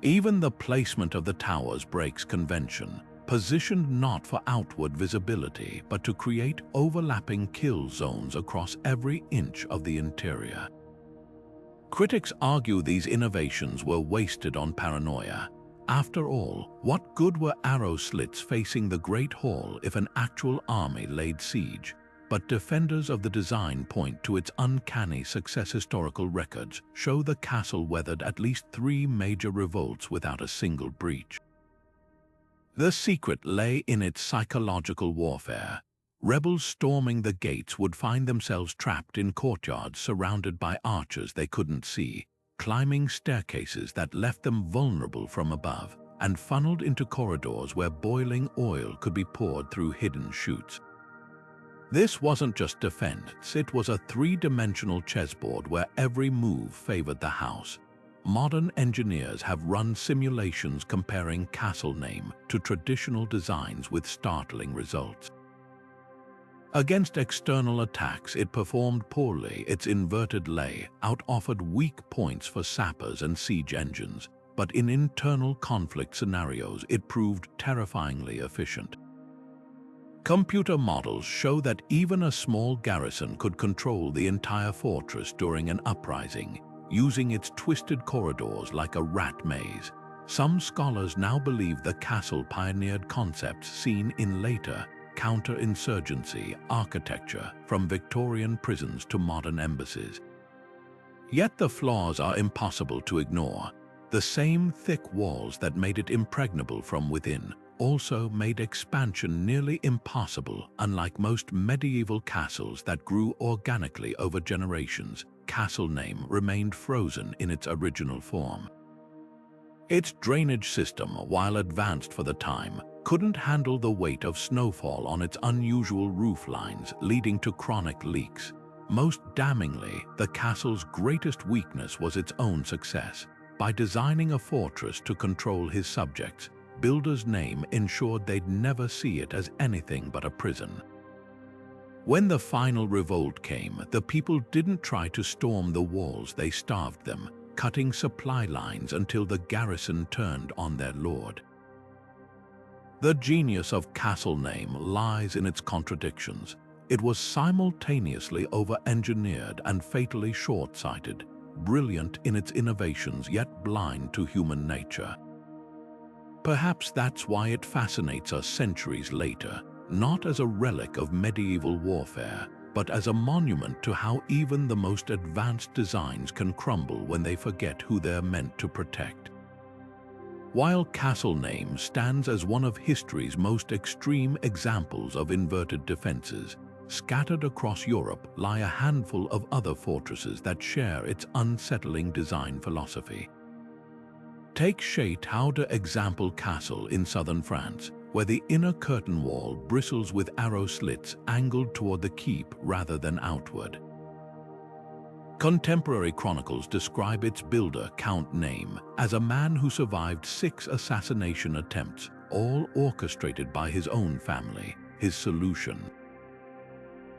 Even the placement of the towers breaks convention, positioned not for outward visibility but to create overlapping kill zones across every inch of the interior. Critics argue these innovations were wasted on paranoia. After all, what good were arrow slits facing the Great Hall if an actual army laid siege? But defenders of the design point to its uncanny success. Historical records show the castle weathered at least 3 major revolts without a single breach. The secret lay in its psychological warfare. Rebels storming the gates would find themselves trapped in courtyards surrounded by archers they couldn't see, climbing staircases that left them vulnerable from above and funneled into corridors where boiling oil could be poured through hidden chutes. This wasn't just defense, it was a three-dimensional chessboard where every move favored the house. Modern engineers have run simulations comparing castle name to traditional designs with startling results. Against external attacks, it performed poorly. Its inverted layout offered weak points for sappers and siege engines, but in internal conflict scenarios, it proved terrifyingly efficient. Computer models show that even a small garrison could control the entire fortress during an uprising, using its twisted corridors like a rat maze. Some scholars now believe the castle pioneered concepts seen in later counterinsurgency architecture, from Victorian prisons to modern embassies. Yet the flaws are impossible to ignore. The same thick walls that made it impregnable from within also made expansion nearly impossible. Unlike most medieval castles that grew organically over generations, castle name remained frozen in its original form. Its drainage system, while advanced for the time, couldn't handle the weight of snowfall on its unusual roof lines, leading to chronic leaks. Most damningly, the castle's greatest weakness was its own success. By designing a fortress to control his subjects, builder's name ensured they'd never see it as anything but a prison. When the final revolt came, the people didn't try to storm the walls, they starved them, cutting supply lines until the garrison turned on their lord. The genius of castle name lies in its contradictions. It was simultaneously over-engineered and fatally short-sighted, brilliant in its innovations yet blind to human nature. Perhaps that's why it fascinates us centuries later, not as a relic of medieval warfare, but as a monument to how even the most advanced designs can crumble when they forget who they're meant to protect. While castle name stands as one of history's most extreme examples of inverted defenses, scattered across Europe lie a handful of other fortresses that share its unsettling design philosophy. Take Chateau Example Castle in southern France, where the inner curtain wall bristles with arrow slits angled toward the keep rather than outward. Contemporary chronicles describe its builder, Count Name, as a man who survived 6 assassination attempts, all orchestrated by his own family. His solution: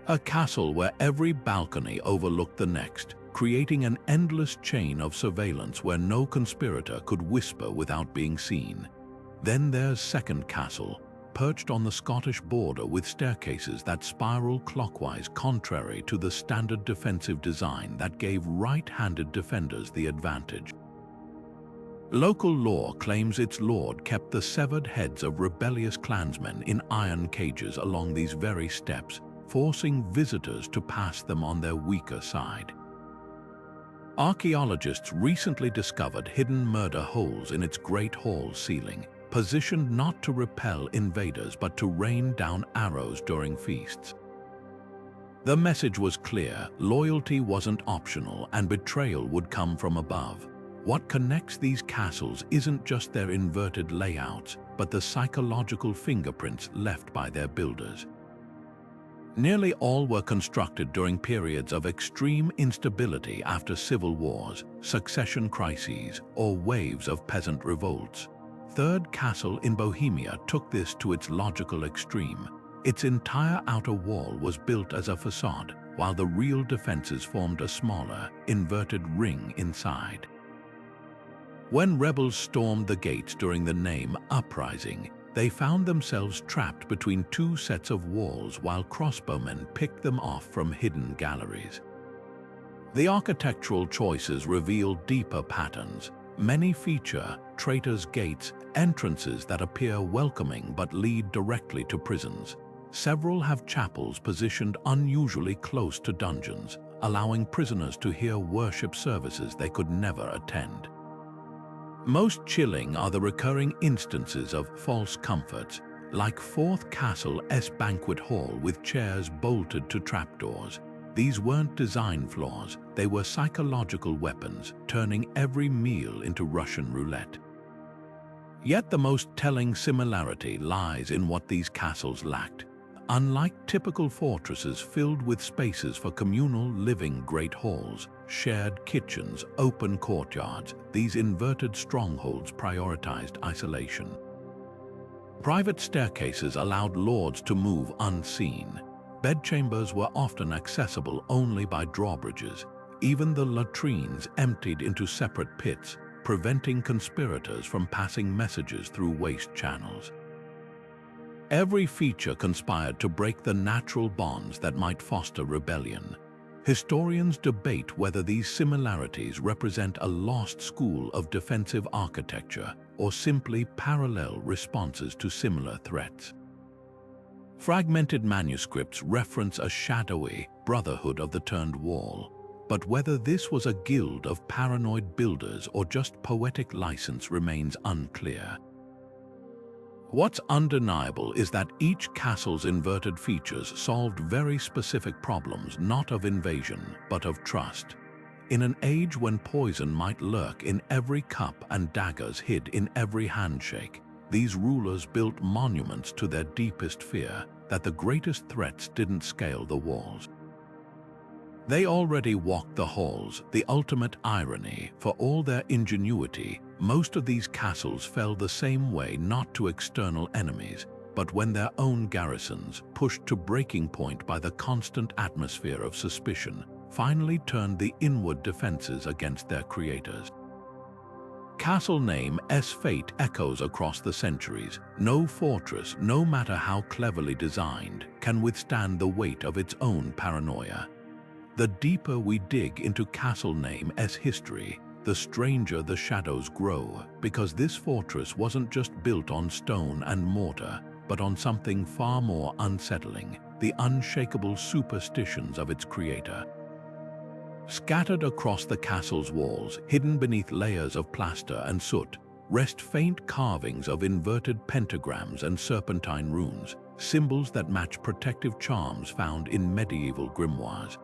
a castle where every balcony overlooked the next, creating an endless chain of surveillance where no conspirator could whisper without being seen. Then there's Second Castle, perched on the Scottish border with staircases that spiral clockwise, contrary to the standard defensive design that gave right-handed defenders the advantage. Local lore claims its lord kept the severed heads of rebellious clansmen in iron cages along these very steps, forcing visitors to pass them on their weaker side. Archaeologists recently discovered hidden murder holes in its great hall ceiling, positioned not to repel invaders but to rain down arrows during feasts. The message was clear: loyalty wasn't optional and betrayal would come from above. What connects these castles isn't just their inverted layouts, but the psychological fingerprints left by their builders. Nearly all were constructed during periods of extreme instability after civil wars, succession crises, or waves of peasant revolts. Third Castle in Bohemia took this to its logical extreme. Its entire outer wall was built as a facade, while the real defenses formed a smaller, inverted ring inside. When rebels stormed the gates during the Name Uprising, they found themselves trapped between 2 sets of walls while crossbowmen picked them off from hidden galleries. The architectural choices reveal deeper patterns. Many feature traitors' gates, entrances that appear welcoming but lead directly to prisons. Several have chapels positioned unusually close to dungeons, allowing prisoners to hear worship services they could never attend. Most chilling are the recurring instances of false comforts, like Fourth Castle's banquet hall with chairs bolted to trapdoors. These weren't design flaws, they were psychological weapons, turning every meal into Russian roulette. Yet the most telling similarity lies in what these castles lacked. Unlike typical fortresses filled with spaces for communal living, great halls, shared kitchens, open courtyards, these inverted strongholds prioritized isolation. Private staircases allowed lords to move unseen. Bedchambers were often accessible only by drawbridges. Even the latrines emptied into separate pits, preventing conspirators from passing messages through waste channels. Every feature conspired to break the natural bonds that might foster rebellion. Historians debate whether these similarities represent a lost school of defensive architecture or simply parallel responses to similar threats. Fragmented manuscripts reference a shadowy brotherhood of the turned wall, but whether this was a guild of paranoid builders or just poetic license remains unclear. What's undeniable is that each castle's inverted features solved very specific problems, not of invasion, but of trust. In an age when poison might lurk in every cup and daggers hid in every handshake, these rulers built monuments to their deepest fear, that the greatest threats didn't scale the walls. They already walked the halls, the ultimate irony. For all their ingenuity, most of these castles fell the same way, not to external enemies, but when their own garrisons, pushed to breaking point by the constant atmosphere of suspicion, finally turned the inward defenses against their creators. Castle name's fate echoes across the centuries. No fortress, no matter how cleverly designed, can withstand the weight of its own paranoia. The deeper we dig into castle name's history, the stranger the shadows grow, because this fortress wasn't just built on stone and mortar, but on something far more unsettling, the unshakable superstitions of its creator. Scattered across the castle's walls, hidden beneath layers of plaster and soot, rest faint carvings of inverted pentagrams and serpentine runes, symbols that match protective charms found in medieval grimoires.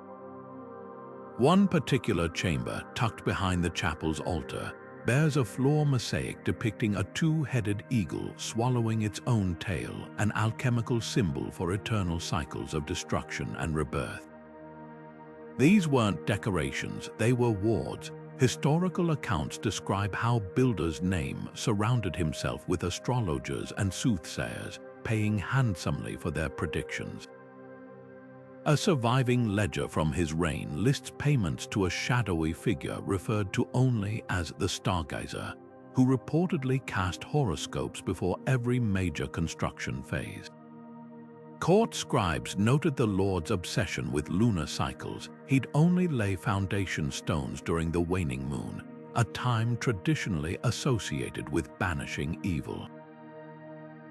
One particular chamber, tucked behind the chapel's altar, bears a floor mosaic depicting a two-headed eagle swallowing its own tail, an alchemical symbol for eternal cycles of destruction and rebirth. These weren't decorations, they were wards. Historical accounts describe how Builder's name surrounded himself with astrologers and soothsayers, paying handsomely for their predictions. A surviving ledger from his reign lists payments to a shadowy figure referred to only as the Stargazer, who reportedly cast horoscopes before every major construction phase. Court scribes noted the Lord's obsession with lunar cycles. He'd only lay foundation stones during the waning moon, a time traditionally associated with banishing evil.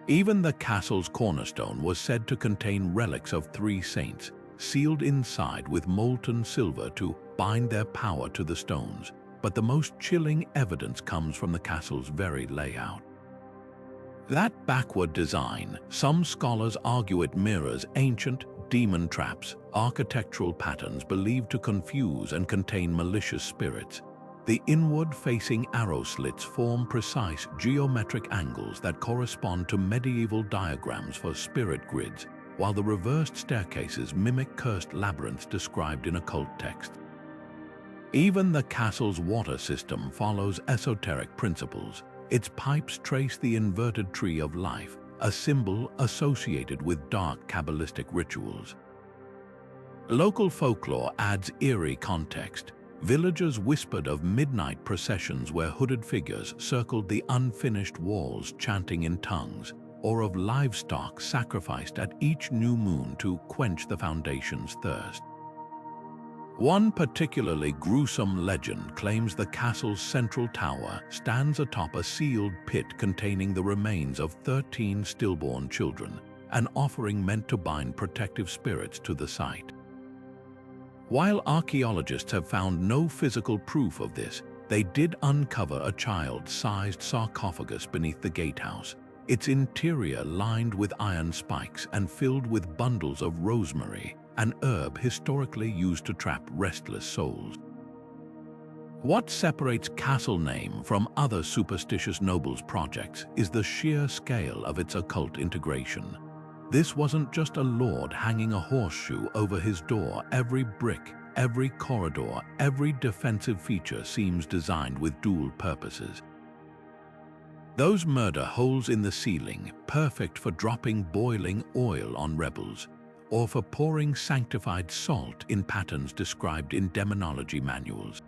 Even the castle's cornerstone was said to contain relics of 3 saints, sealed inside with molten silver to bind their power to the stones. But the most chilling evidence comes from the castle's very layout. That backward design, some scholars argue it mirrors ancient demon traps, architectural patterns believed to confuse and contain malicious spirits. The inward-facing arrow slits form precise geometric angles that correspond to medieval diagrams for spirit grids, while the reversed staircases mimic cursed labyrinths described in occult text. Even the castle's water system follows esoteric principles. Its pipes trace the inverted tree of life, a symbol associated with dark Kabbalistic rituals. Local folklore adds eerie context. Villagers whispered of midnight processions where hooded figures circled the unfinished walls chanting in tongues, or of livestock sacrificed at each new moon to quench the foundation's thirst. One particularly gruesome legend claims the castle's central tower stands atop a sealed pit containing the remains of 13 stillborn children, an offering meant to bind protective spirits to the site. While archaeologists have found no physical proof of this, they did uncover a child-sized sarcophagus beneath the gatehouse, its interior lined with iron spikes and filled with bundles of rosemary, an herb historically used to trap restless souls. What separates Castle Name from other superstitious nobles' projects is the sheer scale of its occult integration. This wasn't just a lord hanging a horseshoe over his door. Every brick, every corridor, every defensive feature seems designed with dual purposes. Those murder holes in the ceiling, perfect for dropping boiling oil on rebels, or for pouring sanctified salt in patterns described in demonology manuals.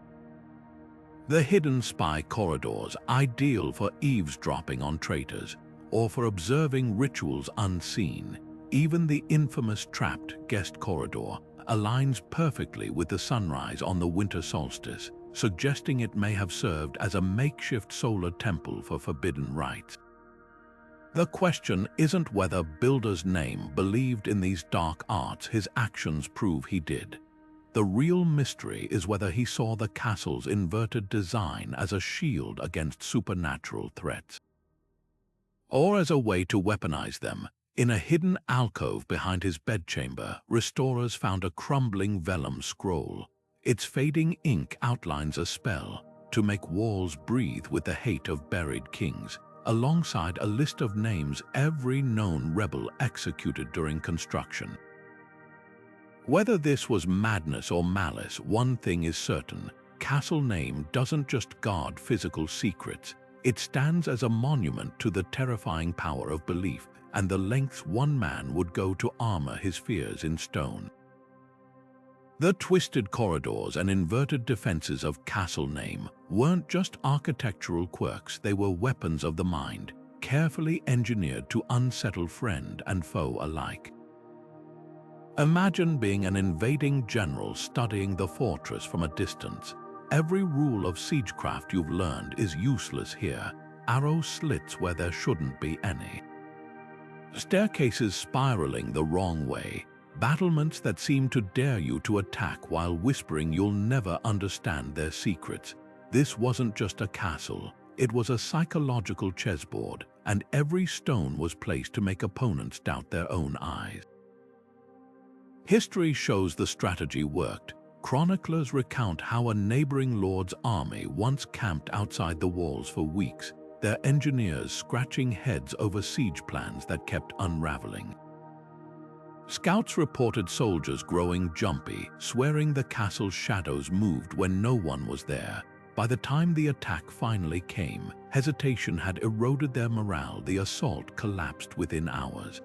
The hidden spy corridors, ideal for eavesdropping on traitors, or for observing rituals unseen. Even the infamous trapped guest corridor aligns perfectly with the sunrise on the winter solstice, suggesting it may have served as a makeshift solar temple for forbidden rites. The question isn't whether Builder's Name believed in these dark arts. His actions prove he did. The real mystery is whether he saw the castle's inverted design as a shield against supernatural threats, or as a way to weaponize them. In a hidden alcove behind his bedchamber, restorers found a crumbling vellum scroll. Its fading ink outlines a spell to make walls breathe with the hate of buried kings, alongside a list of names every known rebel executed during construction. Whether this was madness or malice, one thing is certain: Castle Name doesn't just guard physical secrets, it stands as a monument to the terrifying power of belief and the lengths one man would go to armor his fears in stone. The twisted corridors and inverted defenses of Castle Name weren't just architectural quirks, they were weapons of the mind, carefully engineered to unsettle friend and foe alike. Imagine being an invading general studying the fortress from a distance. Every rule of siegecraft you've learned is useless here. Arrow slits where there shouldn't be any. Staircases spiraling the wrong way. Battlements that seem to dare you to attack while whispering you'll never understand their secrets. This wasn't just a castle, it was a psychological chessboard, and every stone was placed to make opponents doubt their own eyes. History shows the strategy worked. Chroniclers recount how a neighboring lord's army once camped outside the walls for weeks, their engineers scratching heads over siege plans that kept unraveling. Scouts reported soldiers growing jumpy, swearing the castle's shadows moved when no one was there. By the time the attack finally came, hesitation had eroded their morale. The assault collapsed within hours.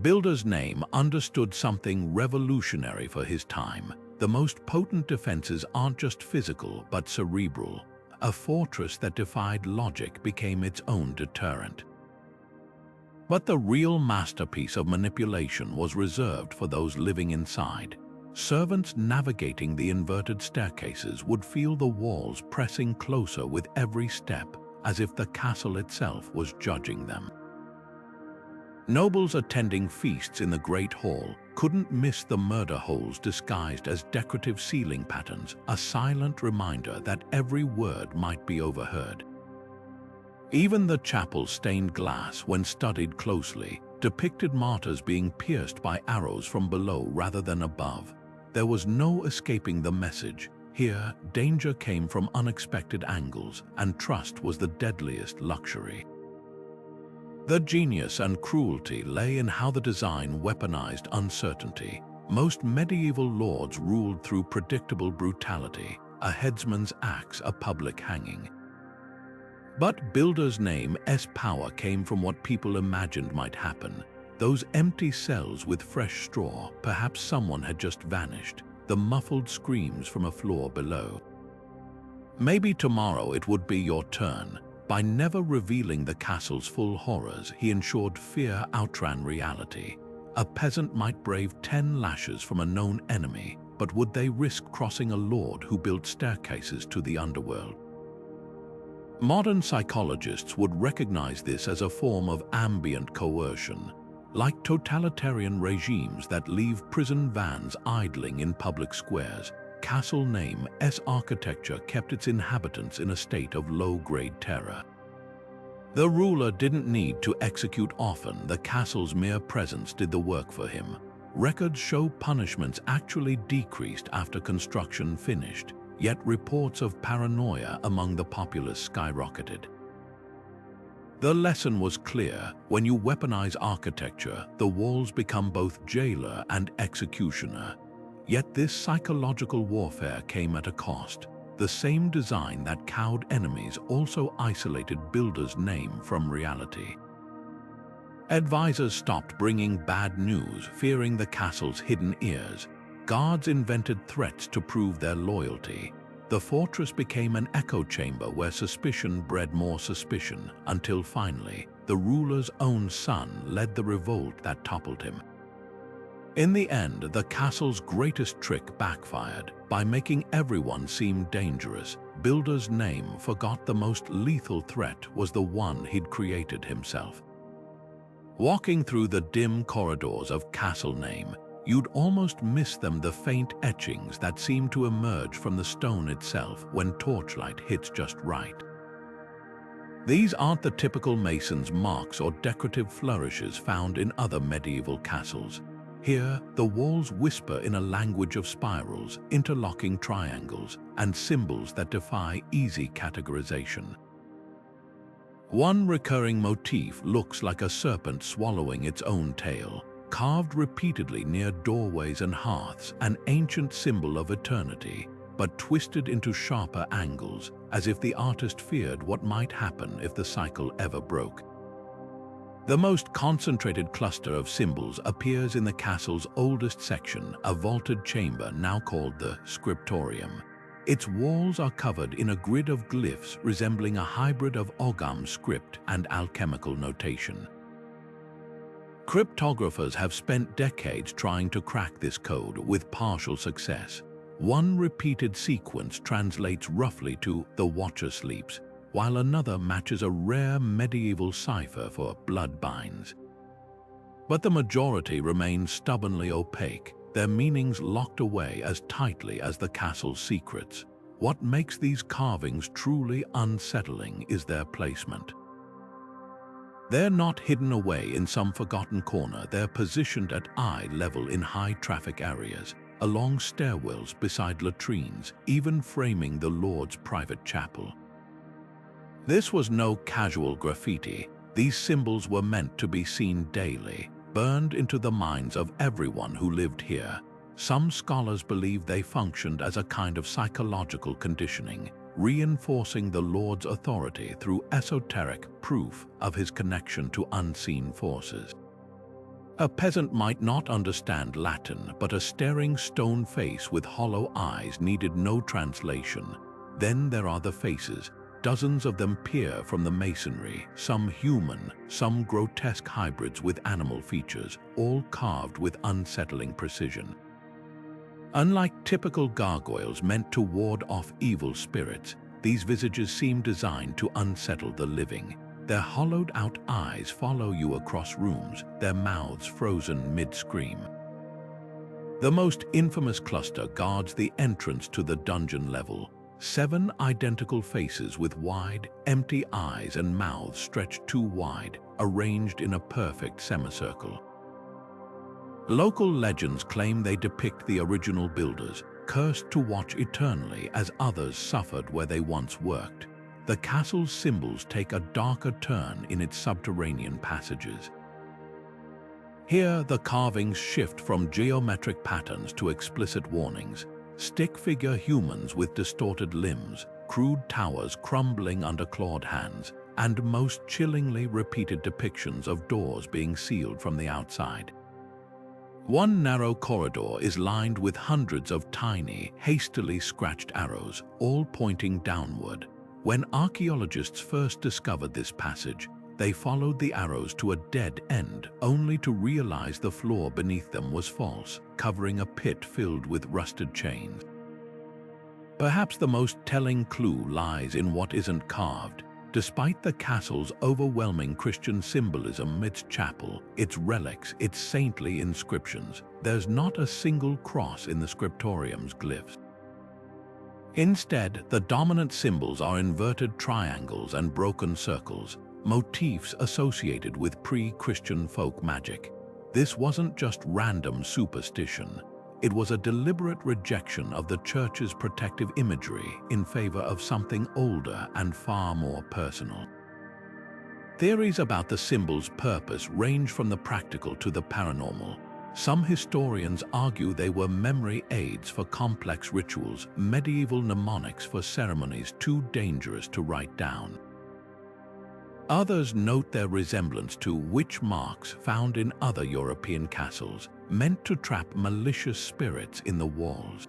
Builder's Name understood something revolutionary for his time. The most potent defenses aren't just physical but cerebral. A fortress that defied logic became its own deterrent. But the real masterpiece of manipulation was reserved for those living inside. Servants navigating the inverted staircases would feel the walls pressing closer with every step, as if the castle itself was judging them. Nobles attending feasts in the Great Hall couldn't miss the murder holes disguised as decorative ceiling patterns, a silent reminder that every word might be overheard. Even the chapel's stained glass, when studied closely, depicted martyrs being pierced by arrows from below rather than above. There was no escaping the message. Here, danger came from unexpected angles, and trust was the deadliest luxury. The genius and cruelty lay in how the design weaponized uncertainty. Most medieval lords ruled through predictable brutality, a headsman's axe, a public hanging. But Builder's Name's power came from what people imagined might happen. Those empty cells with fresh straw, perhaps someone had just vanished, the muffled screams from a floor below. Maybe tomorrow it would be your turn. By never revealing the castle's full horrors, he ensured fear outran reality. A peasant might brave 10 lashes from a known enemy, but would they risk crossing a lord who built staircases to the underworld? Modern psychologists would recognize this as a form of ambient coercion, like totalitarian regimes that leave prison vans idling in public squares. Castle Name's architecture kept its inhabitants in a state of low-grade terror. The ruler didn't need to execute often, the castle's mere presence did the work for him. Records show punishments actually decreased after construction finished. yet reports of paranoia among the populace skyrocketed. The lesson was clear: when you weaponize architecture, the walls become both jailer and executioner. Yet this psychological warfare came at a cost. The same design that cowed enemies also isolated builders' name from reality. Advisors stopped bringing bad news, fearing the castle's hidden ears. Guards invented threats to prove their loyalty. The fortress became an echo chamber where suspicion bred more suspicion, until finally, the ruler's own son led the revolt that toppled him. In the end, the castle's greatest trick backfired. By making everyone seem dangerous, Builder's name forgot the most lethal threat was the one he'd created himself. Walking through the dim corridors of Castle Name, you'd almost miss the faint etchings that seem to emerge from the stone itself when torchlight hits just right. These aren't the typical mason's marks or decorative flourishes found in other medieval castles. Here, the walls whisper in a language of spirals, interlocking triangles, and symbols that defy easy categorization. One recurring motif looks like a serpent swallowing its own tail, carved repeatedly near doorways and hearths, an ancient symbol of eternity, but twisted into sharper angles, as if the artist feared what might happen if the cycle ever broke. The most concentrated cluster of symbols appears in the castle's oldest section, a vaulted chamber now called the scriptorium. Its walls are covered in a grid of glyphs resembling a hybrid of Ogham script and alchemical notation. Cryptographers have spent decades trying to crack this code with partial success. One repeated sequence translates roughly to "the watcher sleeps," while another matches a rare medieval cipher for "blood binds." But the majority remain stubbornly opaque, their meanings locked away as tightly as the castle's secrets. What makes these carvings truly unsettling is their placement. They're not hidden away in some forgotten corner, they're positioned at eye level in high-traffic areas, along stairwells beside latrines, even framing the Lord's private chapel. This was no casual graffiti. These symbols were meant to be seen daily, burned into the minds of everyone who lived here. Some scholars believe they functioned as a kind of psychological conditioning, reinforcing the Lord's authority through esoteric proof of his connection to unseen forces. A peasant might not understand Latin, but a staring stone face with hollow eyes needed no translation. Then there are the faces. Dozens of them peer from the masonry, some human, some grotesque hybrids with animal features, all carved with unsettling precision. Unlike typical gargoyles meant to ward off evil spirits, these visages seem designed to unsettle the living. Their hollowed-out eyes follow you across rooms, their mouths frozen mid-scream. The most infamous cluster guards the entrance to the dungeon level. 7 identical faces with wide, empty eyes and mouths stretched too wide, arranged in a perfect semicircle. Local legends claim they depict the original builders, cursed to watch eternally as others suffered where they once worked. The castle's symbols take a darker turn in its subterranean passages. Here, the carvings shift from geometric patterns to explicit warnings. Stick-figure humans with distorted limbs, crude towers crumbling under clawed hands, and most chillingly repeated depictions of doors being sealed from the outside. One narrow corridor is lined with hundreds of tiny, hastily scratched arrows, all pointing downward. When archaeologists first discovered this passage, they followed the arrows to a dead end, only to realize the floor beneath them was false, covering a pit filled with rusted chains. Perhaps the most telling clue lies in what isn't carved. Despite the castle's overwhelming Christian symbolism, its chapel, its relics, its saintly inscriptions, there's not a single cross in the scriptorium's glyphs. Instead, the dominant symbols are inverted triangles and broken circles, motifs associated with pre-Christian folk magic. This wasn't just random superstition. It was a deliberate rejection of the church's protective imagery in favor of something older and far more personal. Theories about the symbol's purpose range from the practical to the paranormal. Some historians argue they were memory aids for complex rituals, medieval mnemonics for ceremonies too dangerous to write down. Others note their resemblance to witch marks found in other European castles, meant to trap malicious spirits in the walls.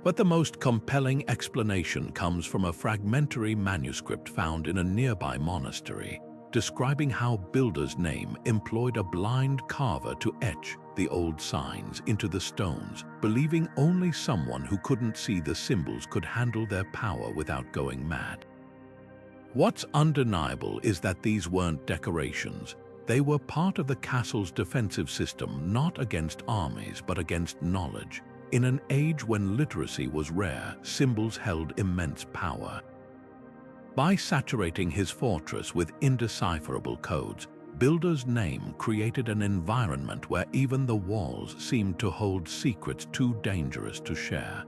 But the most compelling explanation comes from a fragmentary manuscript found in a nearby monastery, describing how Builder's Name employed a blind carver to etch the old signs into the stones, believing only someone who couldn't see the symbols could handle their power without going mad. What's undeniable is that these weren't decorations. They were part of the castle's defensive system, not against armies but against knowledge. In an age when literacy was rare, symbols held immense power. By saturating his fortress with indecipherable codes, Builder's Name created an environment where even the walls seemed to hold secrets too dangerous to share.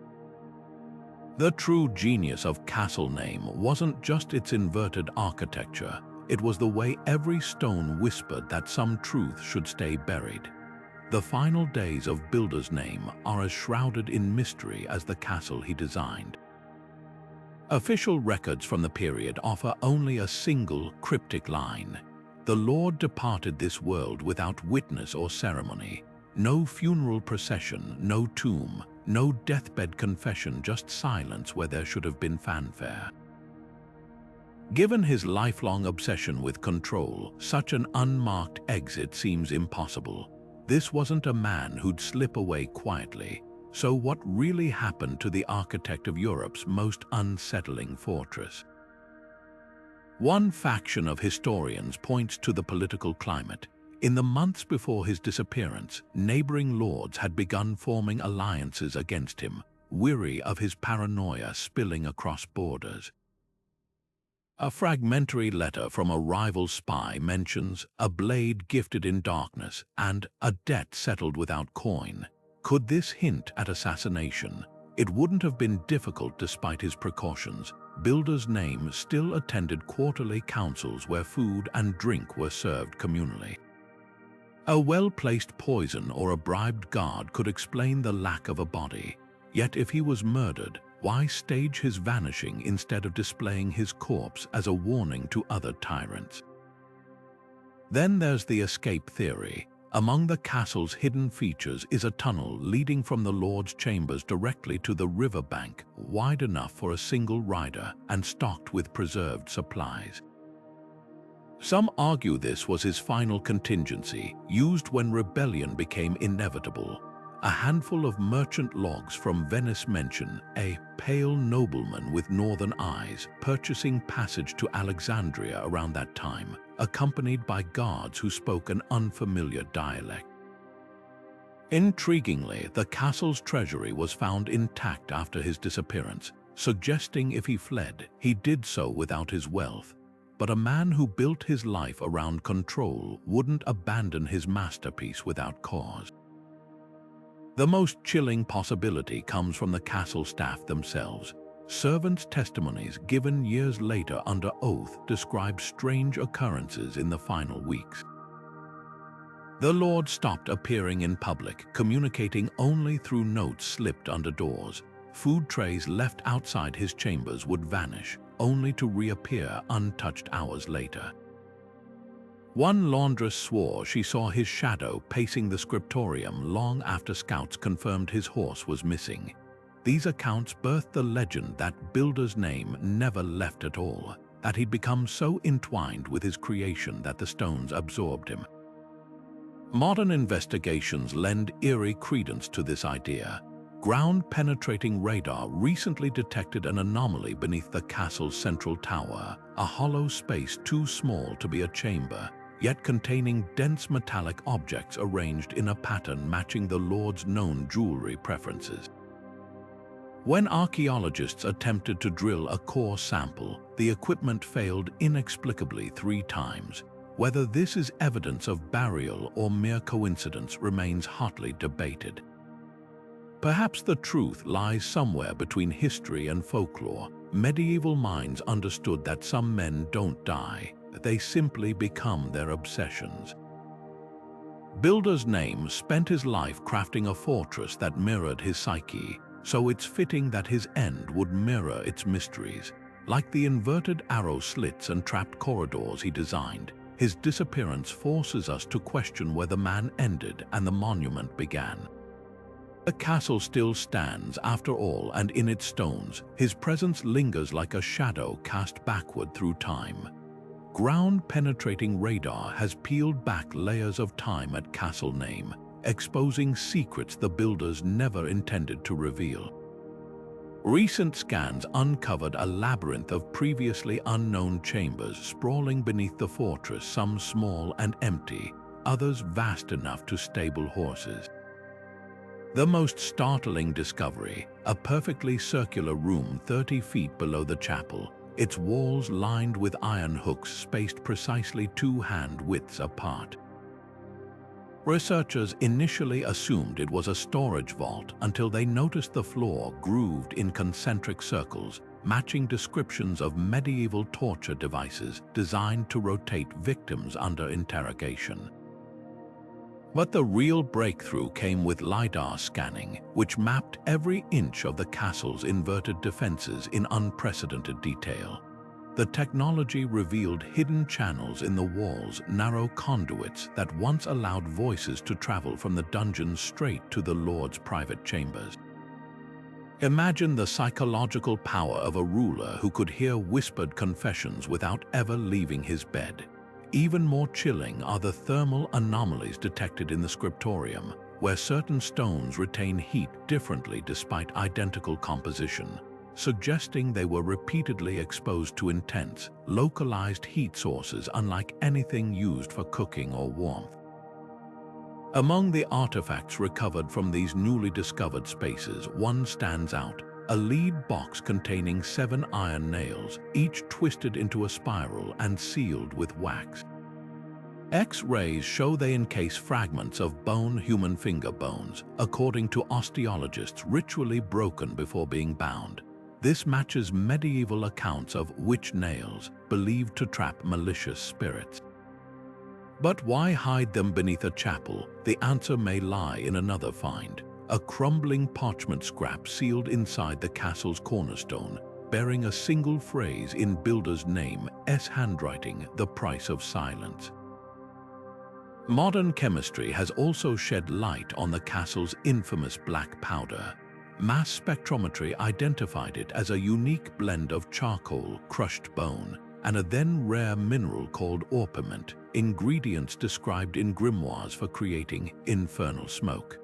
The true genius of Castle Name wasn't just its inverted architecture, it was the way every stone whispered that some truth should stay buried. The final days of Builder's Name are as shrouded in mystery as the castle he designed. Official records from the period offer only a single cryptic line. The Lord departed this world without witness or ceremony. No funeral procession, no tomb, no deathbed confession, just silence where there should have been fanfare. Given his lifelong obsession with control, such an unmarked exit seems impossible. This wasn't a man who'd slip away quietly. So what really happened to the architect of Europe's most unsettling fortress? One faction of historians points to the political climate. In the months before his disappearance, neighboring lords had begun forming alliances against him, weary of his paranoia spilling across borders. A fragmentary letter from a rival spy mentions a blade gifted in darkness and a debt settled without coin. Could this hint at assassination? It wouldn't have been difficult despite his precautions. Builder's Name still attended quarterly councils where food and drink were served communally. A well-placed poison or a bribed guard could explain the lack of a body. Yet if he was murdered, why stage his vanishing instead of displaying his corpse as a warning to other tyrants? Then there's the escape theory. Among the castle's hidden features is a tunnel leading from the Lord's chambers directly to the riverbank, wide enough for a single rider and stocked with preserved supplies. Some argue this was his final contingency, used when rebellion became inevitable. A handful of merchant logs from Venice mention a pale nobleman with northern eyes purchasing passage to Alexandria around that time, accompanied by guards who spoke an unfamiliar dialect. Intriguingly, the castle's treasury was found intact after his disappearance, suggesting if he fled, he did so without his wealth. But a man who built his life around control wouldn't abandon his masterpiece without cause. The most chilling possibility comes from the castle staff themselves. Servants' testimonies given years later under oath describe strange occurrences in the final weeks. The Lord stopped appearing in public, communicating only through notes slipped under doors. Food trays left outside his chambers would vanish, only to reappear untouched hours later. One laundress swore she saw his shadow pacing the scriptorium long after scouts confirmed his horse was missing. These accounts birthed the legend that Builder's Name never left at all, that he'd become so entwined with his creation that the stones absorbed him. Modern investigations lend eerie credence to this idea. Ground-penetrating radar recently detected an anomaly beneath the castle's central tower, a hollow space too small to be a chamber, yet containing dense metallic objects arranged in a pattern matching the Lord's known jewelry preferences. When archaeologists attempted to drill a core sample, the equipment failed inexplicably 3 times. Whether this is evidence of burial or mere coincidence remains hotly debated. Perhaps the truth lies somewhere between history and folklore. Medieval minds understood that some men don't die, they simply become their obsessions. Builder's name spent his life crafting a fortress that mirrored his psyche, so it's fitting that his end would mirror its mysteries. Like the inverted arrow slits and trapped corridors he designed, his disappearance forces us to question where the man ended and the monument began. The castle still stands after all, and in its stones, his presence lingers like a shadow cast backward through time. Ground-penetrating radar has peeled back layers of time at castle name, exposing secrets the builders never intended to reveal. Recent scans uncovered a labyrinth of previously unknown chambers sprawling beneath the fortress, some small and empty, others vast enough to stable horses. The most startling discovery, a perfectly circular room 30 feet below the chapel, its walls lined with iron hooks spaced precisely 2 hand widths apart. Researchers initially assumed it was a storage vault until they noticed the floor grooved in concentric circles, matching descriptions of medieval torture devices designed to rotate victims under interrogation. But the real breakthrough came with LiDAR scanning, which mapped every inch of the castle's inverted defenses in unprecedented detail. The technology revealed hidden channels in the walls, narrow conduits that once allowed voices to travel from the dungeons straight to the Lord's private chambers. Imagine the psychological power of a ruler who could hear whispered confessions without ever leaving his bed. Even more chilling are the thermal anomalies detected in the scriptorium, where certain stones retain heat differently despite identical composition, suggesting they were repeatedly exposed to intense, localized heat sources unlike anything used for cooking or warmth. Among the artifacts recovered from these newly discovered spaces, one stands out: a lead box containing 7 iron nails, each twisted into a spiral and sealed with wax. X-rays show they encase fragments of human finger bones, according to osteologists, ritually broken before being bound. This matches medieval accounts of witch nails, believed to trap malicious spirits. But why hide them beneath a chapel? The answer may lie in another find: a crumbling parchment scrap sealed inside the castle's cornerstone, bearing a single phrase in builder's name, handwriting, "The price of silence." Modern chemistry has also shed light on the castle's infamous black powder. Mass spectrometry identified it as a unique blend of charcoal, crushed bone, and a then rare mineral called orpiment, ingredients described in grimoires for creating infernal smoke.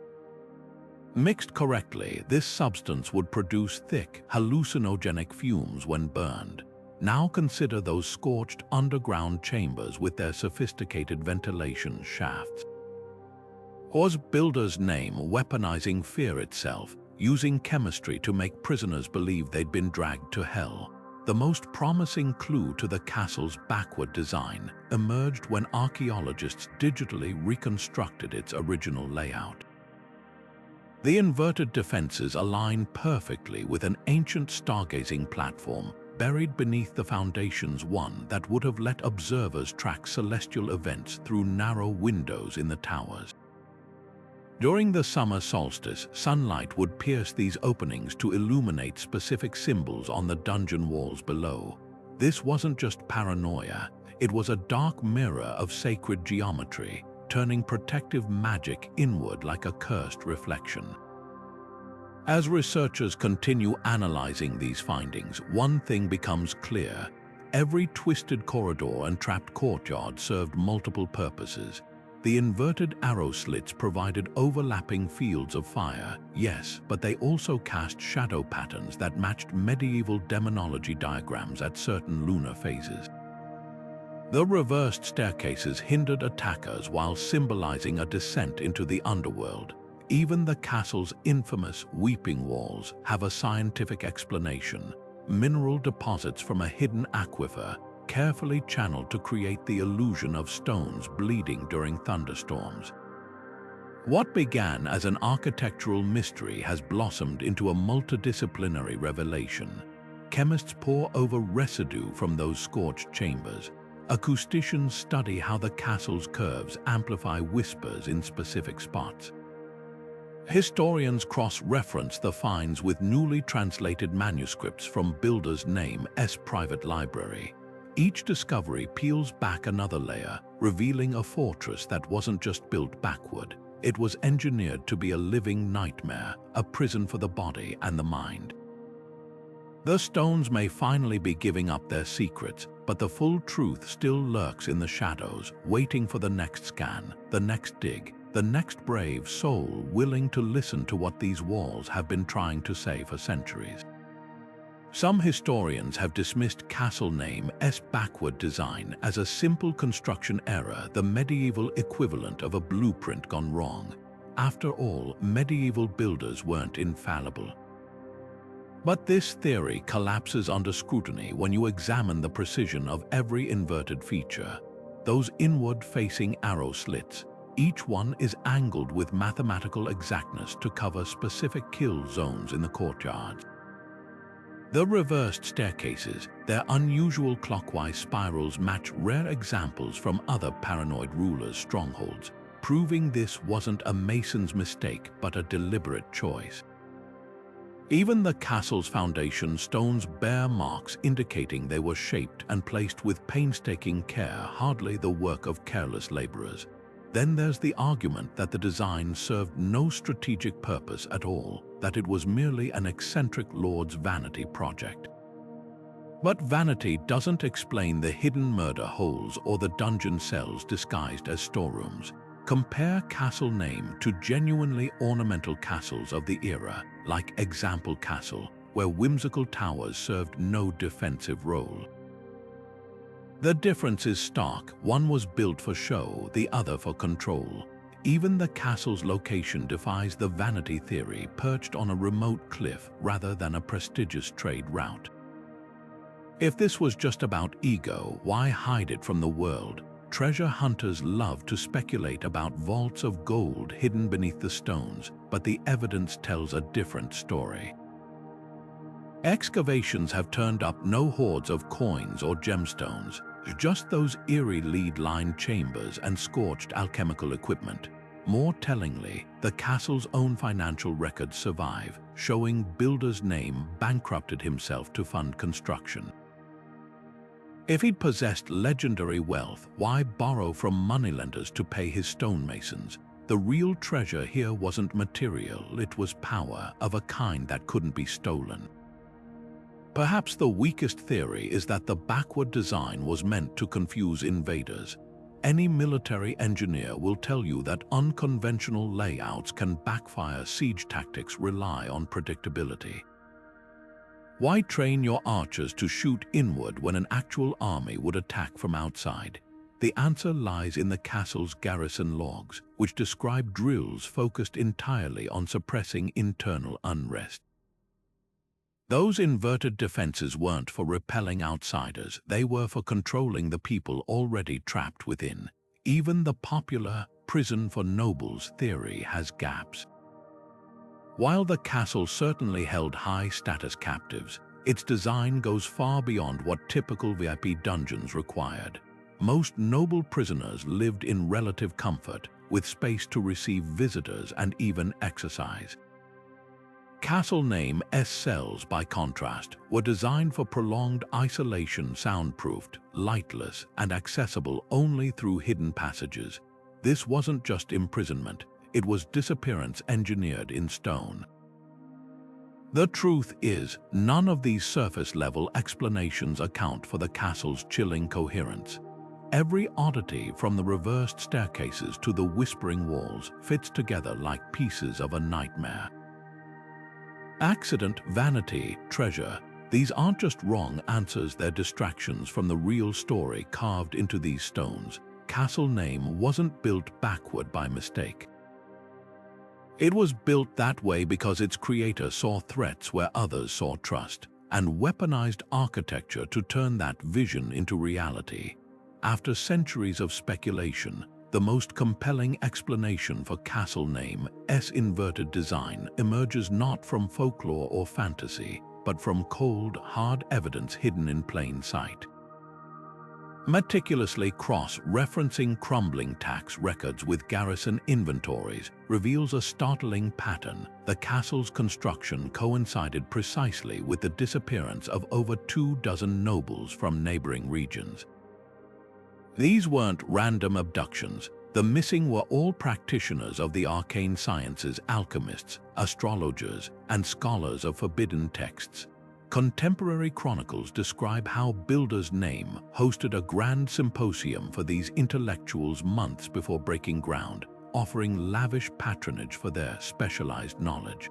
Mixed correctly, this substance would produce thick, hallucinogenic fumes when burned. Now consider those scorched underground chambers with their sophisticated ventilation shafts. Was builder's name weaponizing fear itself, using chemistry to make prisoners believe they'd been dragged to hell? The most promising clue to the castle's backward design emerged when archaeologists digitally reconstructed its original layout. The inverted defenses align perfectly with an ancient stargazing platform buried beneath the foundations, one that would have let observers track celestial events through narrow windows in the towers. During the summer solstice, sunlight would pierce these openings to illuminate specific symbols on the dungeon walls below. This wasn't just paranoia, it was a dark mirror of sacred geometry, turning protective magic inward like a cursed reflection. As researchers continue analyzing these findings, one thing becomes clear: every twisted corridor and trapped courtyard served multiple purposes. The inverted arrow slits provided overlapping fields of fire, yes, but they also cast shadow patterns that matched medieval demonology diagrams at certain lunar phases. The reversed staircases hindered attackers while symbolizing a descent into the underworld. Even the castle's infamous weeping walls have a scientific explanation: mineral deposits from a hidden aquifer, carefully channeled to create the illusion of stones bleeding during thunderstorms. What began as an architectural mystery has blossomed into a multidisciplinary revelation. Chemists pore over residue from those scorched chambers. Acousticians study how the castle's curves amplify whispers in specific spots. Historians cross-reference the finds with newly translated manuscripts from builders' name's private library. Each discovery peels back another layer, revealing a fortress that wasn't just built backward. It was engineered to be a living nightmare, a prison for the body and the mind. The stones may finally be giving up their secrets, but the full truth still lurks in the shadows, waiting for the next scan, the next dig, the next brave soul willing to listen to what these walls have been trying to say for centuries. Some historians have dismissed castle name's backward design as a simple construction error, the medieval equivalent of a blueprint gone wrong. After all, medieval builders weren't infallible. But this theory collapses under scrutiny when you examine the precision of every inverted feature. Those inward-facing arrow slits, each one is angled with mathematical exactness to cover specific kill zones in the courtyard. The reversed staircases, their unusual clockwise spirals match rare examples from other paranoid rulers' strongholds, proving this wasn't a mason's mistake but a deliberate choice. Even the castle's foundation stones bear marks indicating they were shaped and placed with painstaking care, hardly the work of careless laborers. Then there's the argument that the design served no strategic purpose at all, that it was merely an eccentric lord's vanity project. But vanity doesn't explain the hidden murder holes or the dungeon cells disguised as storerooms. Compare castle name to genuinely ornamental castles of the era, like Example Castle, where whimsical towers served no defensive role. The difference is stark. One was built for show, the other for control. Even the castle's location defies the vanity theory, perched on a remote cliff rather than a prestigious trade route. If this was just about ego, why hide it from the world? Treasure hunters love to speculate about vaults of gold hidden beneath the stones, but the evidence tells a different story. Excavations have turned up no hoards of coins or gemstones, just those eerie lead-lined chambers and scorched alchemical equipment. More tellingly, the castle's own financial records survive, showing builder's name bankrupted himself to fund construction. If he'd possessed legendary wealth, why borrow from moneylenders to pay his stonemasons? The real treasure here wasn't material, it was power of a kind that couldn't be stolen. Perhaps the weakest theory is that the backward design was meant to confuse invaders. Any military engineer will tell you that unconventional layouts can backfire. Siege tactics rely on predictability. Why train your archers to shoot inward when an actual army would attack from outside? The answer lies in the castle's garrison logs, which describe drills focused entirely on suppressing internal unrest. Those inverted defenses weren't for repelling outsiders, they were for controlling the people already trapped within. Even the popular prison for nobles theory has gaps. While the castle certainly held high-status captives, its design goes far beyond what typical VIP dungeons required. Most noble prisoners lived in relative comfort, with space to receive visitors and even exercise. Castle name cells, by contrast, were designed for prolonged isolation, soundproofed, lightless, and accessible only through hidden passages. This wasn't just imprisonment, it was disappearance engineered in stone. The truth is, none of these surface-level explanations account for the castle's chilling coherence. Every oddity, from the reversed staircases to the whispering walls, fits together like pieces of a nightmare. Accident, vanity, treasure, these aren't just wrong answers, they're distractions from the real story carved into these stones. Castle name wasn't built backward by mistake. It was built that way because its creator saw threats where others saw trust, and weaponized architecture to turn that vision into reality. After centuries of speculation, the most compelling explanation for castle name S-inverted design emerges not from folklore or fantasy, but from cold, hard evidence hidden in plain sight. Meticulously cross-referencing crumbling tax records with garrison inventories reveals a startling pattern. The castle's construction coincided precisely with the disappearance of over 24 nobles from neighboring regions. These weren't random abductions. The missing were all practitioners of the arcane sciences, alchemists, astrologers, and scholars of forbidden texts. Contemporary chronicles describe how Builder's Name hosted a grand symposium for these intellectuals months before breaking ground, offering lavish patronage for their specialized knowledge.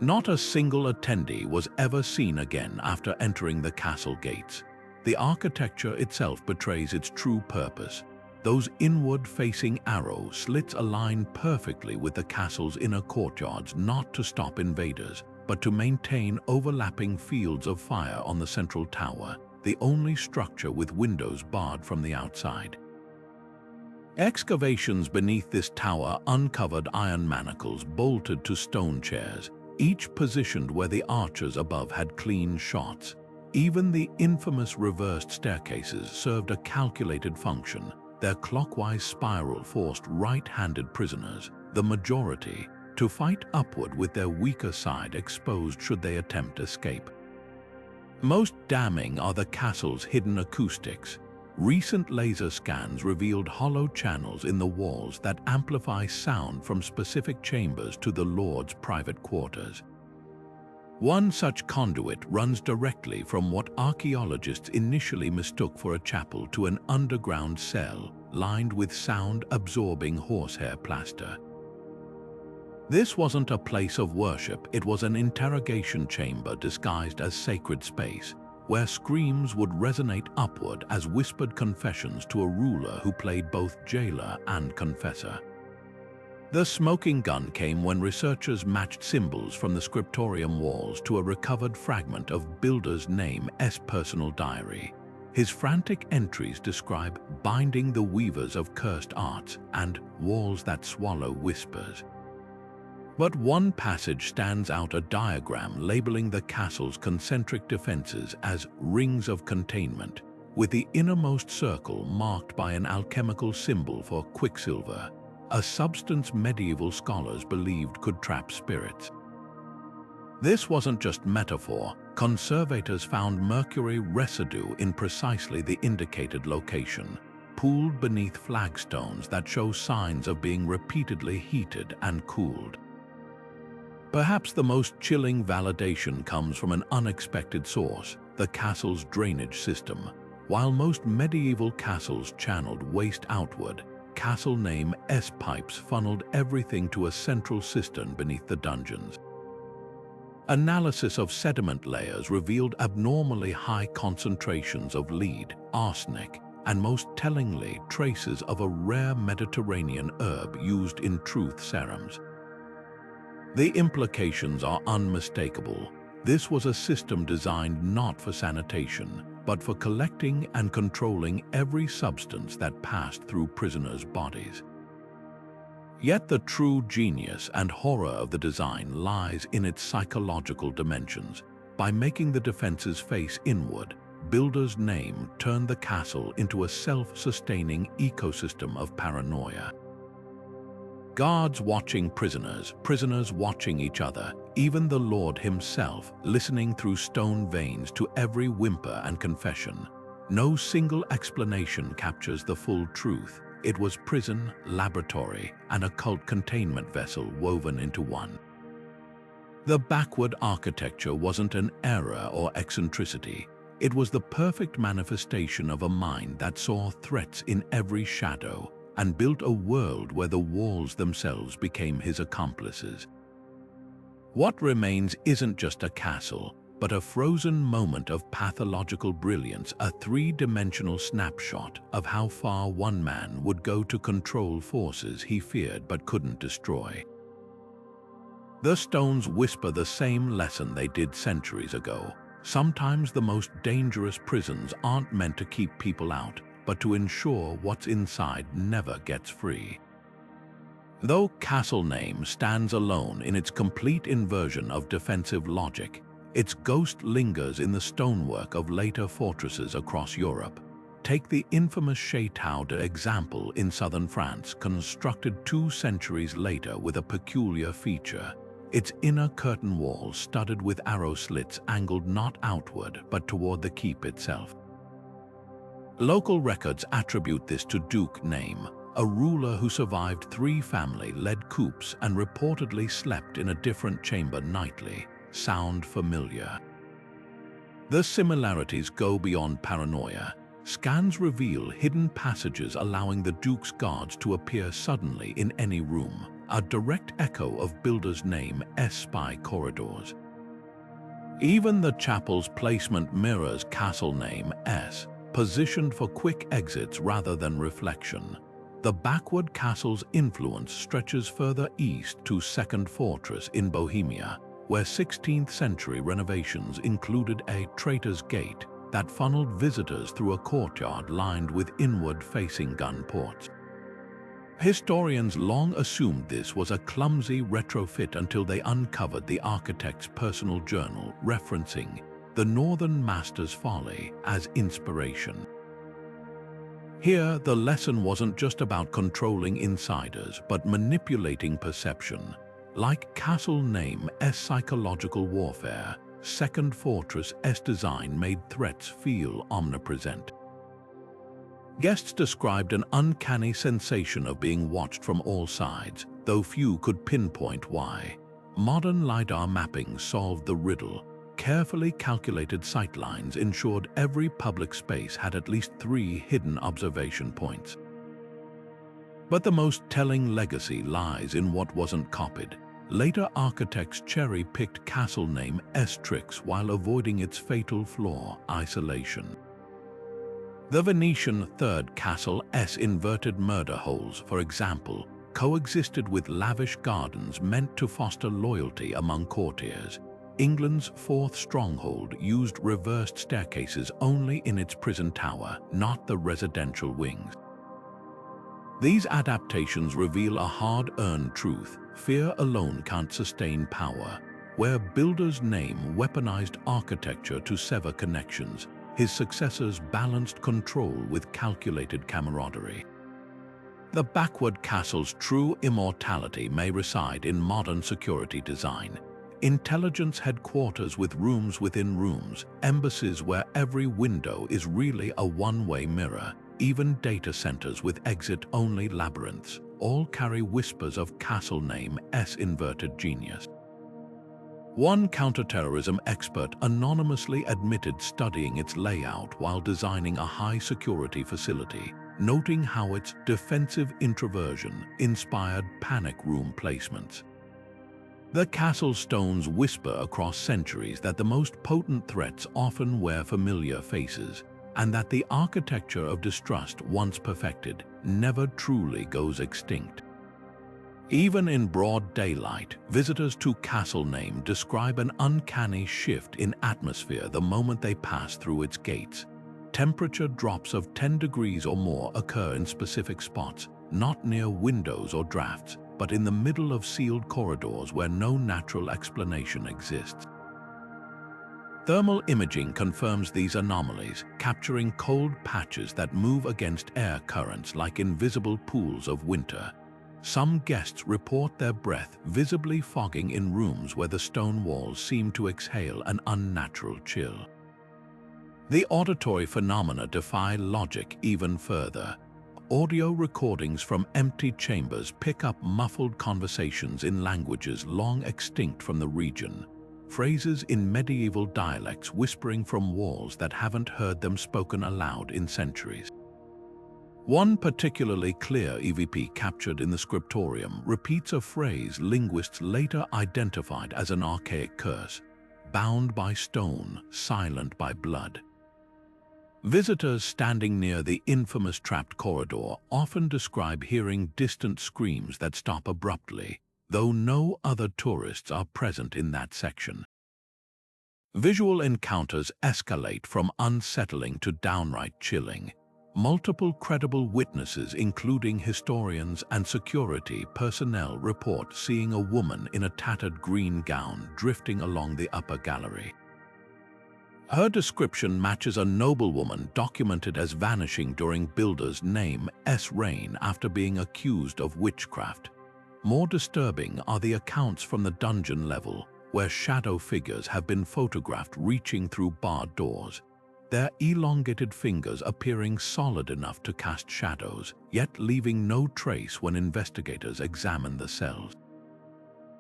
Not a single attendee was ever seen again after entering the castle gates. The architecture itself betrays its true purpose. Those inward-facing arrow slits align perfectly with the castle's inner courtyards, not to stop invaders, but to maintain overlapping fields of fire on the central tower, the only structure with windows barred from the outside. Excavations beneath this tower uncovered iron manacles bolted to stone chairs, each positioned where the archers above had clean shots. Even the infamous reversed staircases served a calculated function. Their clockwise spiral forced right-handed prisoners, the majority, to fight upward with their weaker side exposed should they attempt escape. Most damning are the castle's hidden acoustics. Recent laser scans revealed hollow channels in the walls that amplify sound from specific chambers to the Lord's private quarters. One such conduit runs directly from what archaeologists initially mistook for a chapel to an underground cell lined with sound-absorbing horsehair plaster. This wasn't a place of worship, it was an interrogation chamber disguised as sacred space, where screams would resonate upward as whispered confessions to a ruler who played both jailer and confessor. The smoking gun came when researchers matched symbols from the scriptorium walls to a recovered fragment of Builder's Name's personal diary. His frantic entries describe binding the weavers of cursed arts and walls that swallow whispers. But one passage stands out, a diagram labeling the castle's concentric defenses as rings of containment, with the innermost circle marked by an alchemical symbol for quicksilver, a substance medieval scholars believed could trap spirits. This wasn't just metaphor. Conservators found mercury residue in precisely the indicated location, pooled beneath flagstones that show signs of being repeatedly heated and cooled. Perhaps the most chilling validation comes from an unexpected source, the castle's drainage system. While most medieval castles channeled waste outward, castle name S pipes funneled everything to a central cistern beneath the dungeons. Analysis of sediment layers revealed abnormally high concentrations of lead, arsenic, and most tellingly traces of a rare Mediterranean herb used in truth serums. The implications are unmistakable. This was a system designed not for sanitation, but for collecting and controlling every substance that passed through prisoners' bodies. Yet the true genius and horror of the design lies in its psychological dimensions. By making the defenses face inward, Builder's Name turned the castle into a self-sustaining ecosystem of paranoia. Guards watching prisoners, prisoners watching each other, even the Lord himself listening through stone veins to every whimper and confession. No single explanation captures the full truth. It was prison, laboratory, and occult containment vessel woven into one. The backward architecture wasn't an error or eccentricity. It was the perfect manifestation of a mind that saw threats in every shadow and built a world where the walls themselves became his accomplices. What remains isn't just a castle, but a frozen moment of pathological brilliance, a three-dimensional snapshot of how far one man would go to control forces he feared but couldn't destroy. The stones whisper the same lesson they did centuries ago. Sometimes the most dangerous prisons aren't meant to keep people out, but to ensure what's inside never gets free. Though castle name stands alone in its complete inversion of defensive logic, its ghost lingers in the stonework of later fortresses across Europe. Take the infamous Château d'Example in southern France, constructed 2 centuries later with a peculiar feature. Its inner curtain walls studded with arrow slits angled not outward but toward the keep itself. Local records attribute this to Duke Name, a ruler who survived 3 family-led coups and reportedly slept in a different chamber nightly. Sound familiar? The similarities go beyond paranoia. Scans reveal hidden passages allowing the Duke's guards to appear suddenly in any room, a direct echo of Builder's Name spy corridors. Even the chapel's placement mirrors castle name S, positioned for quick exits rather than reflection. The backward castle's influence stretches further east to Second Fortress in Bohemia, where 16th century renovations included a traitor's gate that funneled visitors through a courtyard lined with inward-facing gun ports. Historians long assumed this was a clumsy retrofit until they uncovered the architect's personal journal referencing the Northern Master's folly as inspiration. Here, the lesson wasn't just about controlling insiders, but manipulating perception. Like castle name S psychological warfare, Second Fortress S design made threats feel omnipresent. Guests described an uncanny sensation of being watched from all sides, though few could pinpoint why. Modern LiDAR mapping solved the riddle. Carefully calculated sightlines ensured every public space had at least 3 hidden observation points. But the most telling legacy lies in what wasn't copied. Later architects cherry-picked castle name S tricks while avoiding its fatal flaw, isolation. The Venetian third castle S inverted murder holes, for example, coexisted with lavish gardens meant to foster loyalty among courtiers. England's fourth stronghold used reversed staircases only in its prison tower, not the residential wings. These adaptations reveal a hard-earned truth: fear alone can't sustain power. Where Builder's Name weaponized architecture to sever connections, his successors balanced control with calculated camaraderie. The backward castle's true immortality may reside in modern security design. Intelligence headquarters with rooms within rooms, embassies where every window is really a one-way mirror, even data centers with exit-only labyrinths, all carry whispers of castle name S inverted genius. One counterterrorism expert anonymously admitted studying its layout while designing a high-security facility, noting how its defensive introversion inspired panic room placements. The castle stones whisper across centuries that the most potent threats often wear familiar faces, and that the architecture of distrust, once perfected, never truly goes extinct. Even in broad daylight, visitors to castle name describe an uncanny shift in atmosphere the moment they pass through its gates. Temperature drops of 10 degrees or more occur in specific spots, not near windows or drafts, but in the middle of sealed corridors where no natural explanation exists. Thermal imaging confirms these anomalies, capturing cold patches that move against air currents like invisible pools of winter. Some guests report their breath visibly fogging in rooms where the stone walls seem to exhale an unnatural chill. The auditory phenomena defy logic even further. Audio recordings from empty chambers pick up muffled conversations in languages long extinct from the region. Phrases in medieval dialects whispering from walls that haven't heard them spoken aloud in centuries. One particularly clear EVP captured in the scriptorium repeats a phrase linguists later identified as an archaic curse: bound by stone, silent by blood. Visitors standing near the infamous trapped corridor often describe hearing distant screams that stop abruptly, though no other tourists are present in that section. Visual encounters escalate from unsettling to downright chilling. Multiple credible witnesses, including historians and security personnel, report seeing a woman in a tattered green gown drifting along the upper gallery. Her description matches a noblewoman documented as vanishing during builder's name S. reign after being accused of witchcraft. More disturbing are the accounts from the dungeon level, where shadow figures have been photographed reaching through barred doors, their elongated fingers appearing solid enough to cast shadows, yet leaving no trace when investigators examine the cells.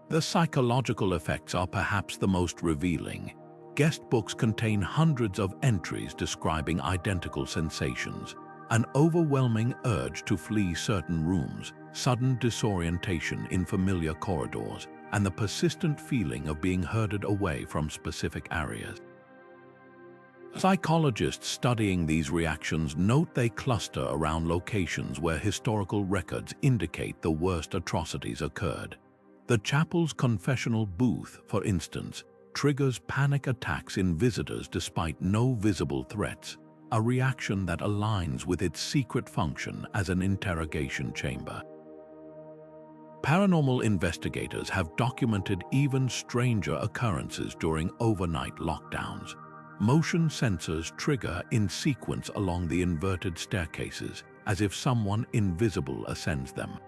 The psychological effects are perhaps the most revealing. Guest books contain hundreds of entries describing identical sensations, an overwhelming urge to flee certain rooms, sudden disorientation in familiar corridors, and the persistent feeling of being herded away from specific areas. Psychologists studying these reactions note they cluster around locations where historical records indicate the worst atrocities occurred. The chapel's confessional booth, for instance, triggers panic attacks in visitors despite no visible threats, a reaction that aligns with its secret function as an interrogation chamber. Paranormal investigators have documented even stranger occurrences during overnight lockdowns. Motion sensors trigger in sequence along the inverted staircases, as if someone invisible ascends them.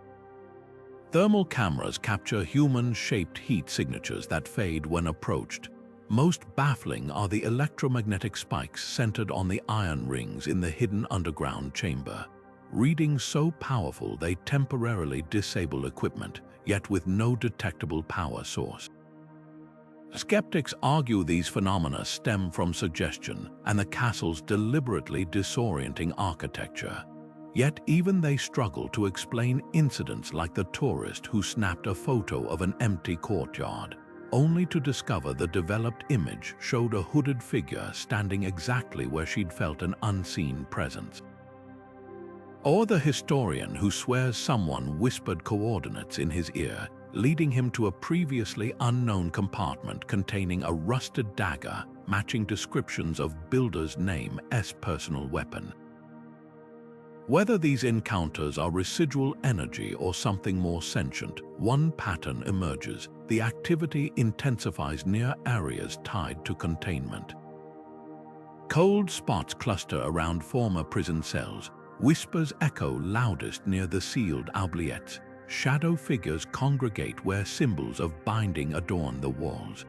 Thermal cameras capture human-shaped heat signatures that fade when approached. Most baffling are the electromagnetic spikes centered on the iron rings in the hidden underground chamber. Readings so powerful they temporarily disable equipment, yet with no detectable power source. Skeptics argue these phenomena stem from suggestion and the castle's deliberately disorienting architecture. Yet even they struggle to explain incidents like the tourist who snapped a photo of an empty courtyard, only to discover the developed image showed a hooded figure standing exactly where she'd felt an unseen presence. Or the historian who swears someone whispered coordinates in his ear, leading him to a previously unknown compartment containing a rusted dagger matching descriptions of builder's name S. personal weapon. Whether these encounters are residual energy or something more sentient, one pattern emerges: the activity intensifies near areas tied to containment. Cold spots cluster around former prison cells, whispers echo loudest near the sealed oubliettes. Shadow figures congregate where symbols of binding adorn the walls.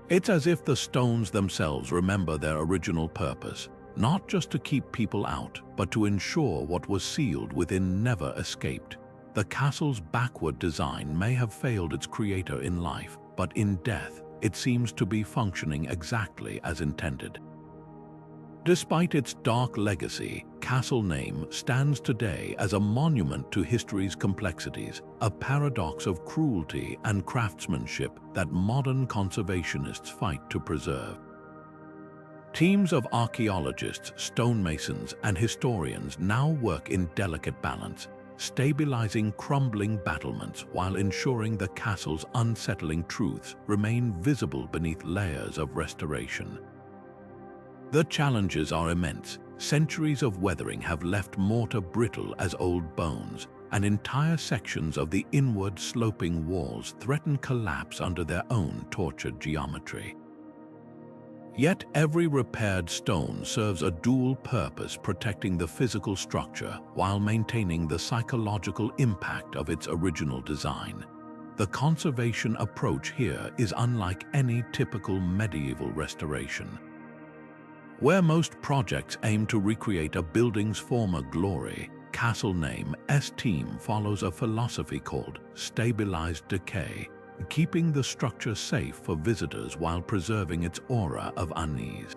It's as if the stones themselves remember their original purpose, not just to keep people out, but to ensure what was sealed within never escaped. The castle's backward design may have failed its creator in life, but in death, it seems to be functioning exactly as intended. Despite its dark legacy, Castle Name stands today as a monument to history's complexities, a paradox of cruelty and craftsmanship that modern conservationists fight to preserve. Teams of archaeologists, stonemasons, and historians now work in delicate balance, stabilizing crumbling battlements while ensuring the castle's unsettling truths remain visible beneath layers of restoration. The challenges are immense. Centuries of weathering have left mortar brittle as old bones, and entire sections of the inward sloping walls threaten collapse under their own tortured geometry. Yet every repaired stone serves a dual purpose, protecting the physical structure while maintaining the psychological impact of its original design. The conservation approach here is unlike any typical medieval restoration. Where most projects aim to recreate a building's former glory, Castle Name S team follows a philosophy called stabilized decay, keeping the structure safe for visitors while preserving its aura of unease.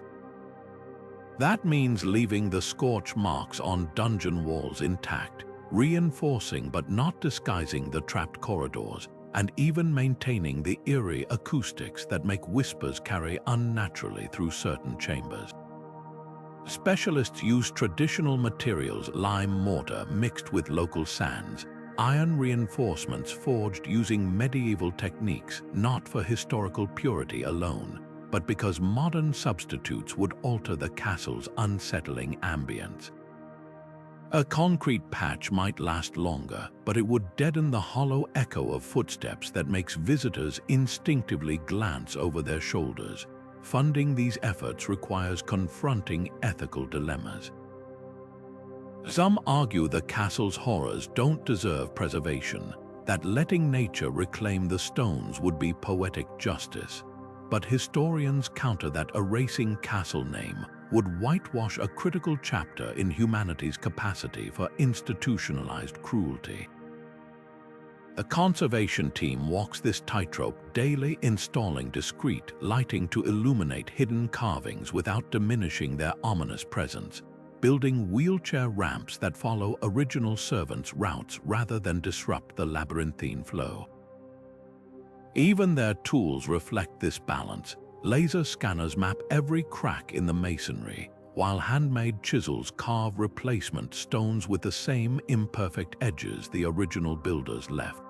That means leaving the scorch marks on dungeon walls intact, reinforcing but not disguising the trapped corridors, and even maintaining the eerie acoustics that make whispers carry unnaturally through certain chambers. Specialists use traditional materials, lime mortar mixed with local sands, iron reinforcements forged using medieval techniques, not for historical purity alone, but because modern substitutes would alter the castle's unsettling ambience. A concrete patch might last longer, but it would deaden the hollow echo of footsteps that makes visitors instinctively glance over their shoulders. Funding these efforts requires confronting ethical dilemmas. Some argue the castle's horrors don't deserve preservation, that letting nature reclaim the stones would be poetic justice. But historians counter that erasing castle name would whitewash a critical chapter in humanity's capacity for institutionalized cruelty. The conservation team walks this tightrope daily, installing discreet lighting to illuminate hidden carvings without diminishing their ominous presence, building wheelchair ramps that follow original servants' routes rather than disrupt the labyrinthine flow. Even their tools reflect this balance. Laser scanners map every crack in the masonry, while handmade chisels carve replacement stones with the same imperfect edges the original builders left.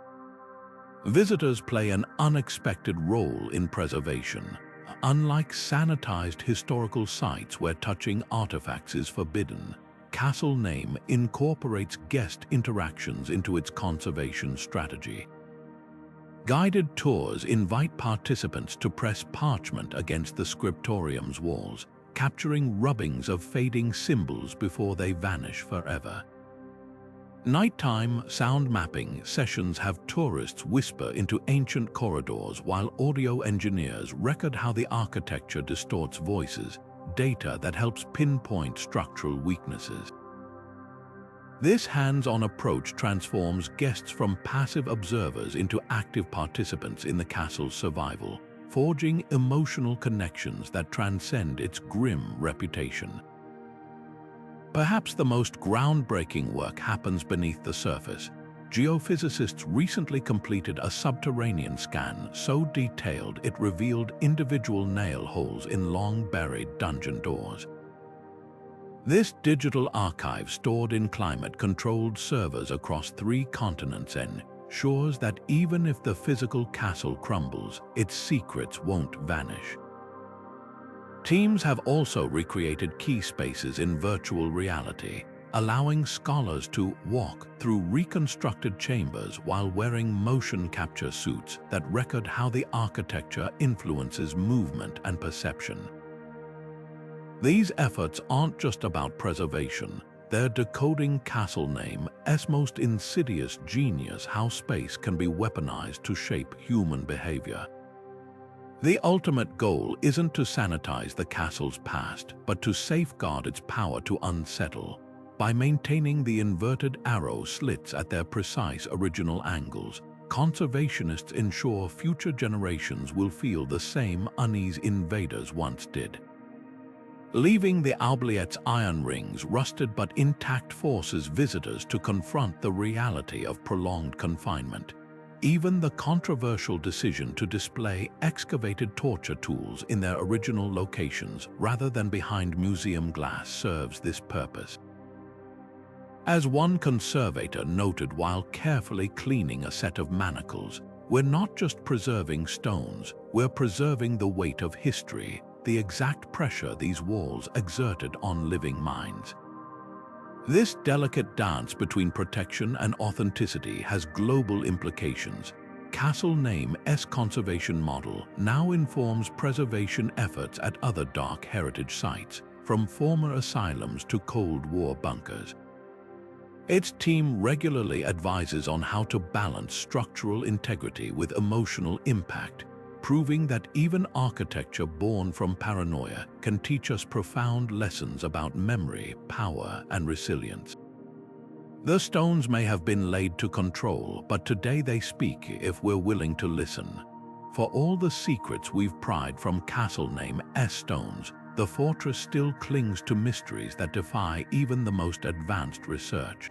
Visitors play an unexpected role in preservation. Unlike sanitized historical sites where touching artifacts is forbidden, Castle Name incorporates guest interactions into its conservation strategy. Guided tours invite participants to press parchment against the scriptorium's walls, capturing rubbings of fading symbols before they vanish forever. Nighttime sound mapping sessions have tourists whisper into ancient corridors while audio engineers record how the architecture distorts voices, data that helps pinpoint structural weaknesses. This hands-on approach transforms guests from passive observers into active participants in the castle's survival, forging emotional connections that transcend its grim reputation. Perhaps the most groundbreaking work happens beneath the surface. Geophysicists recently completed a subterranean scan so detailed it revealed individual nail holes in long-buried dungeon doors. This digital archive, stored in climate-controlled servers across 3 continents, ensures that even if the physical castle crumbles, its secrets won't vanish. Teams have also recreated key spaces in virtual reality, allowing scholars to walk through reconstructed chambers while wearing motion capture suits that record how the architecture influences movement and perception. These efforts aren't just about preservation, they're decoding Castle Name's most insidious genius: how space can be weaponized to shape human behavior. The ultimate goal isn't to sanitize the castle's past, but to safeguard its power to unsettle. By maintaining the inverted arrow slits at their precise original angles, conservationists ensure future generations will feel the same unease invaders once did. Leaving the oubliettes' iron rings rusted but intact forces visitors to confront the reality of prolonged confinement. Even the controversial decision to display excavated torture tools in their original locations rather than behind museum glass serves this purpose. As one conservator noted while carefully cleaning a set of manacles, "We're not just preserving stones, we're preserving the weight of history, the exact pressure these walls exerted on living minds." This delicate dance between protection and authenticity has global implications. Castle Name's conservation model now informs preservation efforts at other dark heritage sites, from former asylums to Cold War bunkers. Its team regularly advises on how to balance structural integrity with emotional impact, proving that even architecture born from paranoia can teach us profound lessons about memory, power, and resilience. The stones may have been laid to control, but today they speak if we're willing to listen. For all the secrets we've pried from Castle Name's stones, the fortress still clings to mysteries that defy even the most advanced research.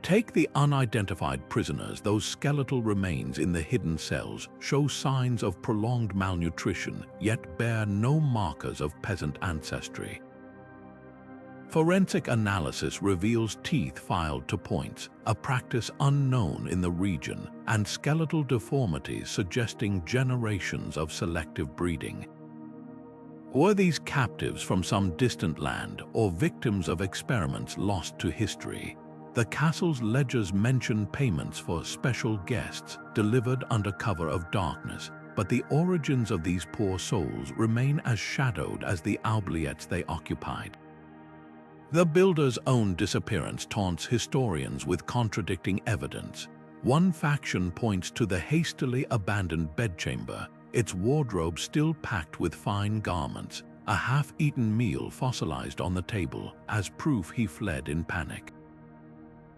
Take the unidentified prisoners. Those skeletal remains in the hidden cells show signs of prolonged malnutrition, yet bear no markers of peasant ancestry. Forensic analysis reveals teeth filed to points, a practice unknown in the region, and skeletal deformities suggesting generations of selective breeding. Were these captives from some distant land or victims of experiments lost to history? The castle's ledgers mention payments for special guests delivered under cover of darkness, but the origins of these poor souls remain as shadowed as the oubliettes they occupied. The builder's own disappearance taunts historians with contradicting evidence. One faction points to the hastily abandoned bedchamber, its wardrobe still packed with fine garments, a half-eaten meal fossilized on the table as proof he fled in panic.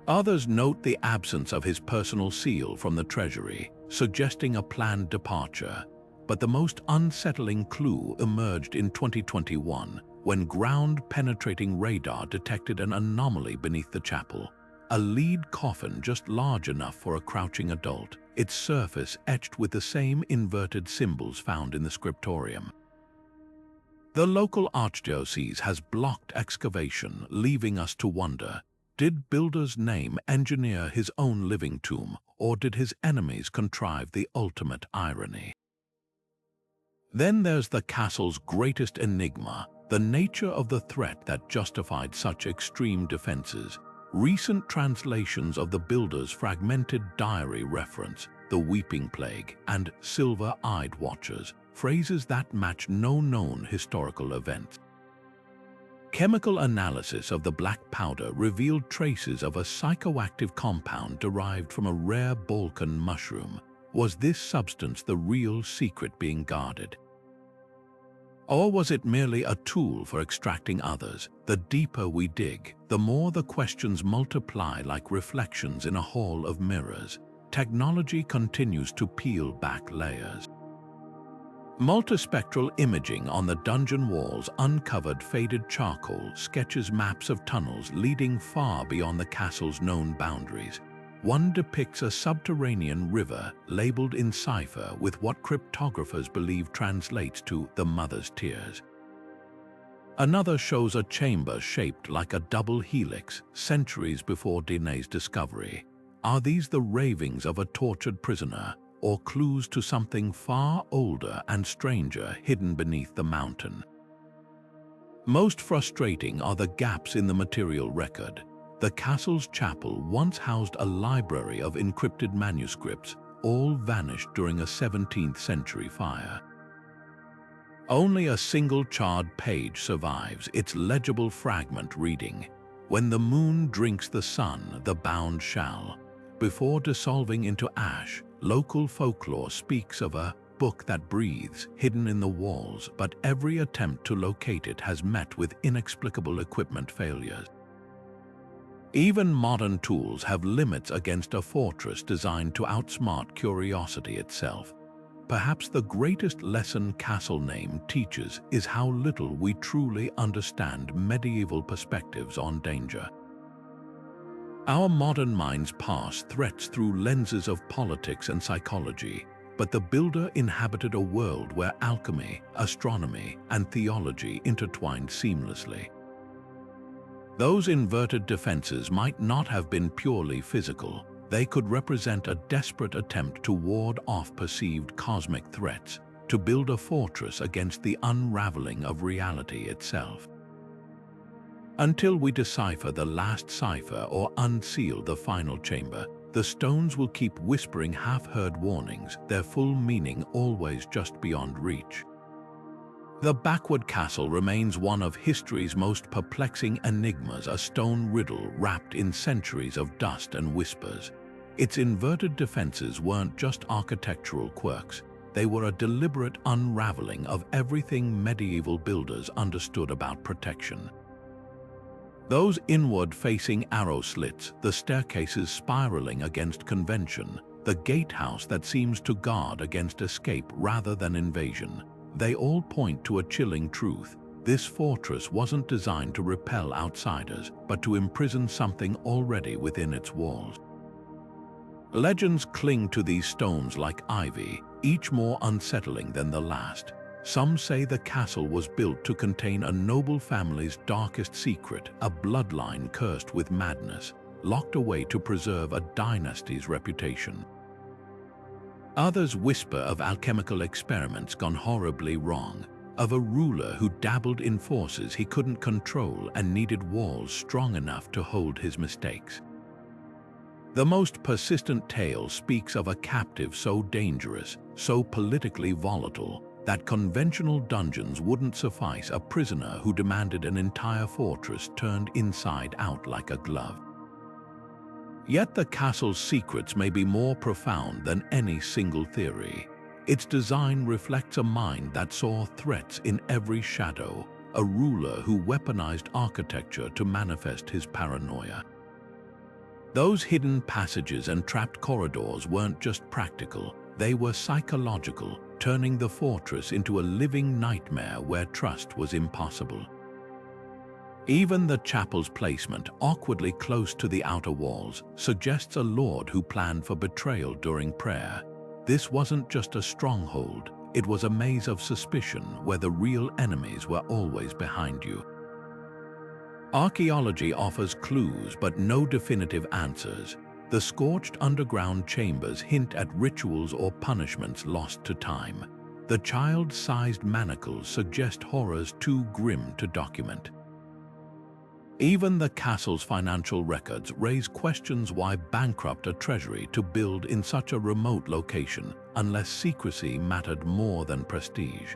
Others note the absence of his personal seal from the treasury, suggesting a planned departure. But the most unsettling clue emerged in 2021 when ground-penetrating radar detected an anomaly beneath the chapel. A lead coffin just large enough for a crouching adult, its surface etched with the same inverted symbols found in the scriptorium. The local archdiocese has blocked excavation, leaving us to wonder, did builder's name engineer his own living tomb, or did his enemies contrive the ultimate irony? Then there's the castle's greatest enigma, the nature of the threat that justified such extreme defenses. Recent translations of the builder's fragmented diary reference the Weeping Plague and Silver-Eyed Watchers, phrases that match no known historical events. Chemical analysis of the black powder revealed traces of a psychoactive compound derived from a rare Balkan mushroom. Was this substance the real secret being guarded? Or was it merely a tool for extracting others? The deeper we dig, the more the questions multiply like reflections in a hall of mirrors. Technology continues to peel back layers. Multispectral imaging on the dungeon walls uncovered faded charcoal sketches maps of tunnels leading far beyond the castle's known boundaries. One depicts a subterranean river labeled in cipher with what cryptographers believe translates to the mother's tears. Another shows a chamber shaped like a double helix centuries before Dineh's discovery. Are these the ravings of a tortured prisoner, or clues to something far older and stranger hidden beneath the mountain? Most frustrating are the gaps in the material record. The castle's chapel once housed a library of encrypted manuscripts, all vanished during a 17th century fire. Only a single charred page survives, its legible fragment reading, "When the moon drinks the sun, the bound shall." Before dissolving into ash, local folklore speaks of a book that breathes, hidden in the walls, but every attempt to locate it has met with inexplicable equipment failures. Even modern tools have limits against a fortress designed to outsmart curiosity itself. Perhaps the greatest lesson Castle Name teaches is how little we truly understand medieval perspectives on danger. Our modern minds parse threats through lenses of politics and psychology, but the builder inhabited a world where alchemy, astronomy, and theology intertwined seamlessly. Those inverted defenses might not have been purely physical. They could represent a desperate attempt to ward off perceived cosmic threats, to build a fortress against the unraveling of reality itself. Until we decipher the last cipher or unseal the final chamber, the stones will keep whispering half-heard warnings, their full meaning always just beyond reach. The backward castle remains one of history's most perplexing enigmas, a stone riddle wrapped in centuries of dust and whispers. Its inverted defenses weren't just architectural quirks, they were a deliberate unraveling of everything medieval builders understood about protection. Those inward-facing arrow slits, the staircases spiraling against convention, the gatehouse that seems to guard against escape rather than invasion, they all point to a chilling truth. This fortress wasn't designed to repel outsiders, but to imprison something already within its walls. Legends cling to these stones like ivy, each more unsettling than the last. Some say the castle was built to contain a noble family's darkest secret, a bloodline cursed with madness, locked away to preserve a dynasty's reputation. Others whisper of alchemical experiments gone horribly wrong, of a ruler who dabbled in forces he couldn't control and needed walls strong enough to hold his mistakes. The most persistent tale speaks of a captive so dangerous, so politically volatile, that conventional dungeons wouldn't suffice a prisoner who demanded an entire fortress turned inside out like a glove. Yet the castle's secrets may be more profound than any single theory. Its design reflects a mind that saw threats in every shadow, a ruler who weaponized architecture to manifest his paranoia. Those hidden passages and trapped corridors weren't just practical, they were psychological, turning the fortress into a living nightmare where trust was impossible. Even the chapel's placement, awkwardly close to the outer walls, suggests a lord who planned for betrayal during prayer. This wasn't just a stronghold, it was a maze of suspicion where the real enemies were always behind you. Archaeology offers clues but no definitive answers. The scorched underground chambers hint at rituals or punishments lost to time. The child-sized manacles suggest horrors too grim to document. Even the castle's financial records raise questions why bankrupt a treasury to build in such a remote location unless secrecy mattered more than prestige.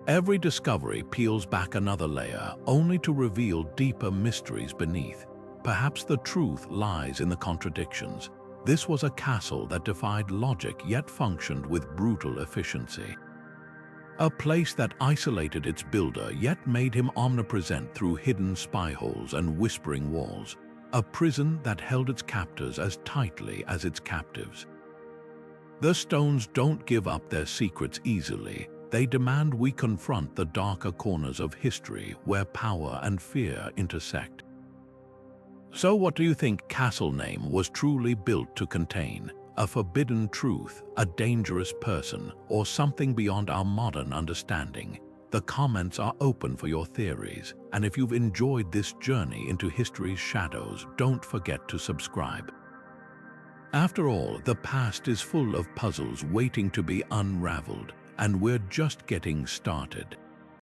Every discovery peels back another layer, only to reveal deeper mysteries beneath. Perhaps the truth lies in the contradictions. This was a castle that defied logic yet functioned with brutal efficiency. A place that isolated its builder yet made him omnipresent through hidden spy holes and whispering walls. A prison that held its captors as tightly as its captives. The stones don't give up their secrets easily. They demand we confront the darker corners of history where power and fear intersect. So what do you think Castlemaine was truly built to contain? A forbidden truth, a dangerous person, or something beyond our modern understanding? The comments are open for your theories, and if you've enjoyed this journey into history's shadows, don't forget to subscribe. After all, the past is full of puzzles waiting to be unraveled, and we're just getting started.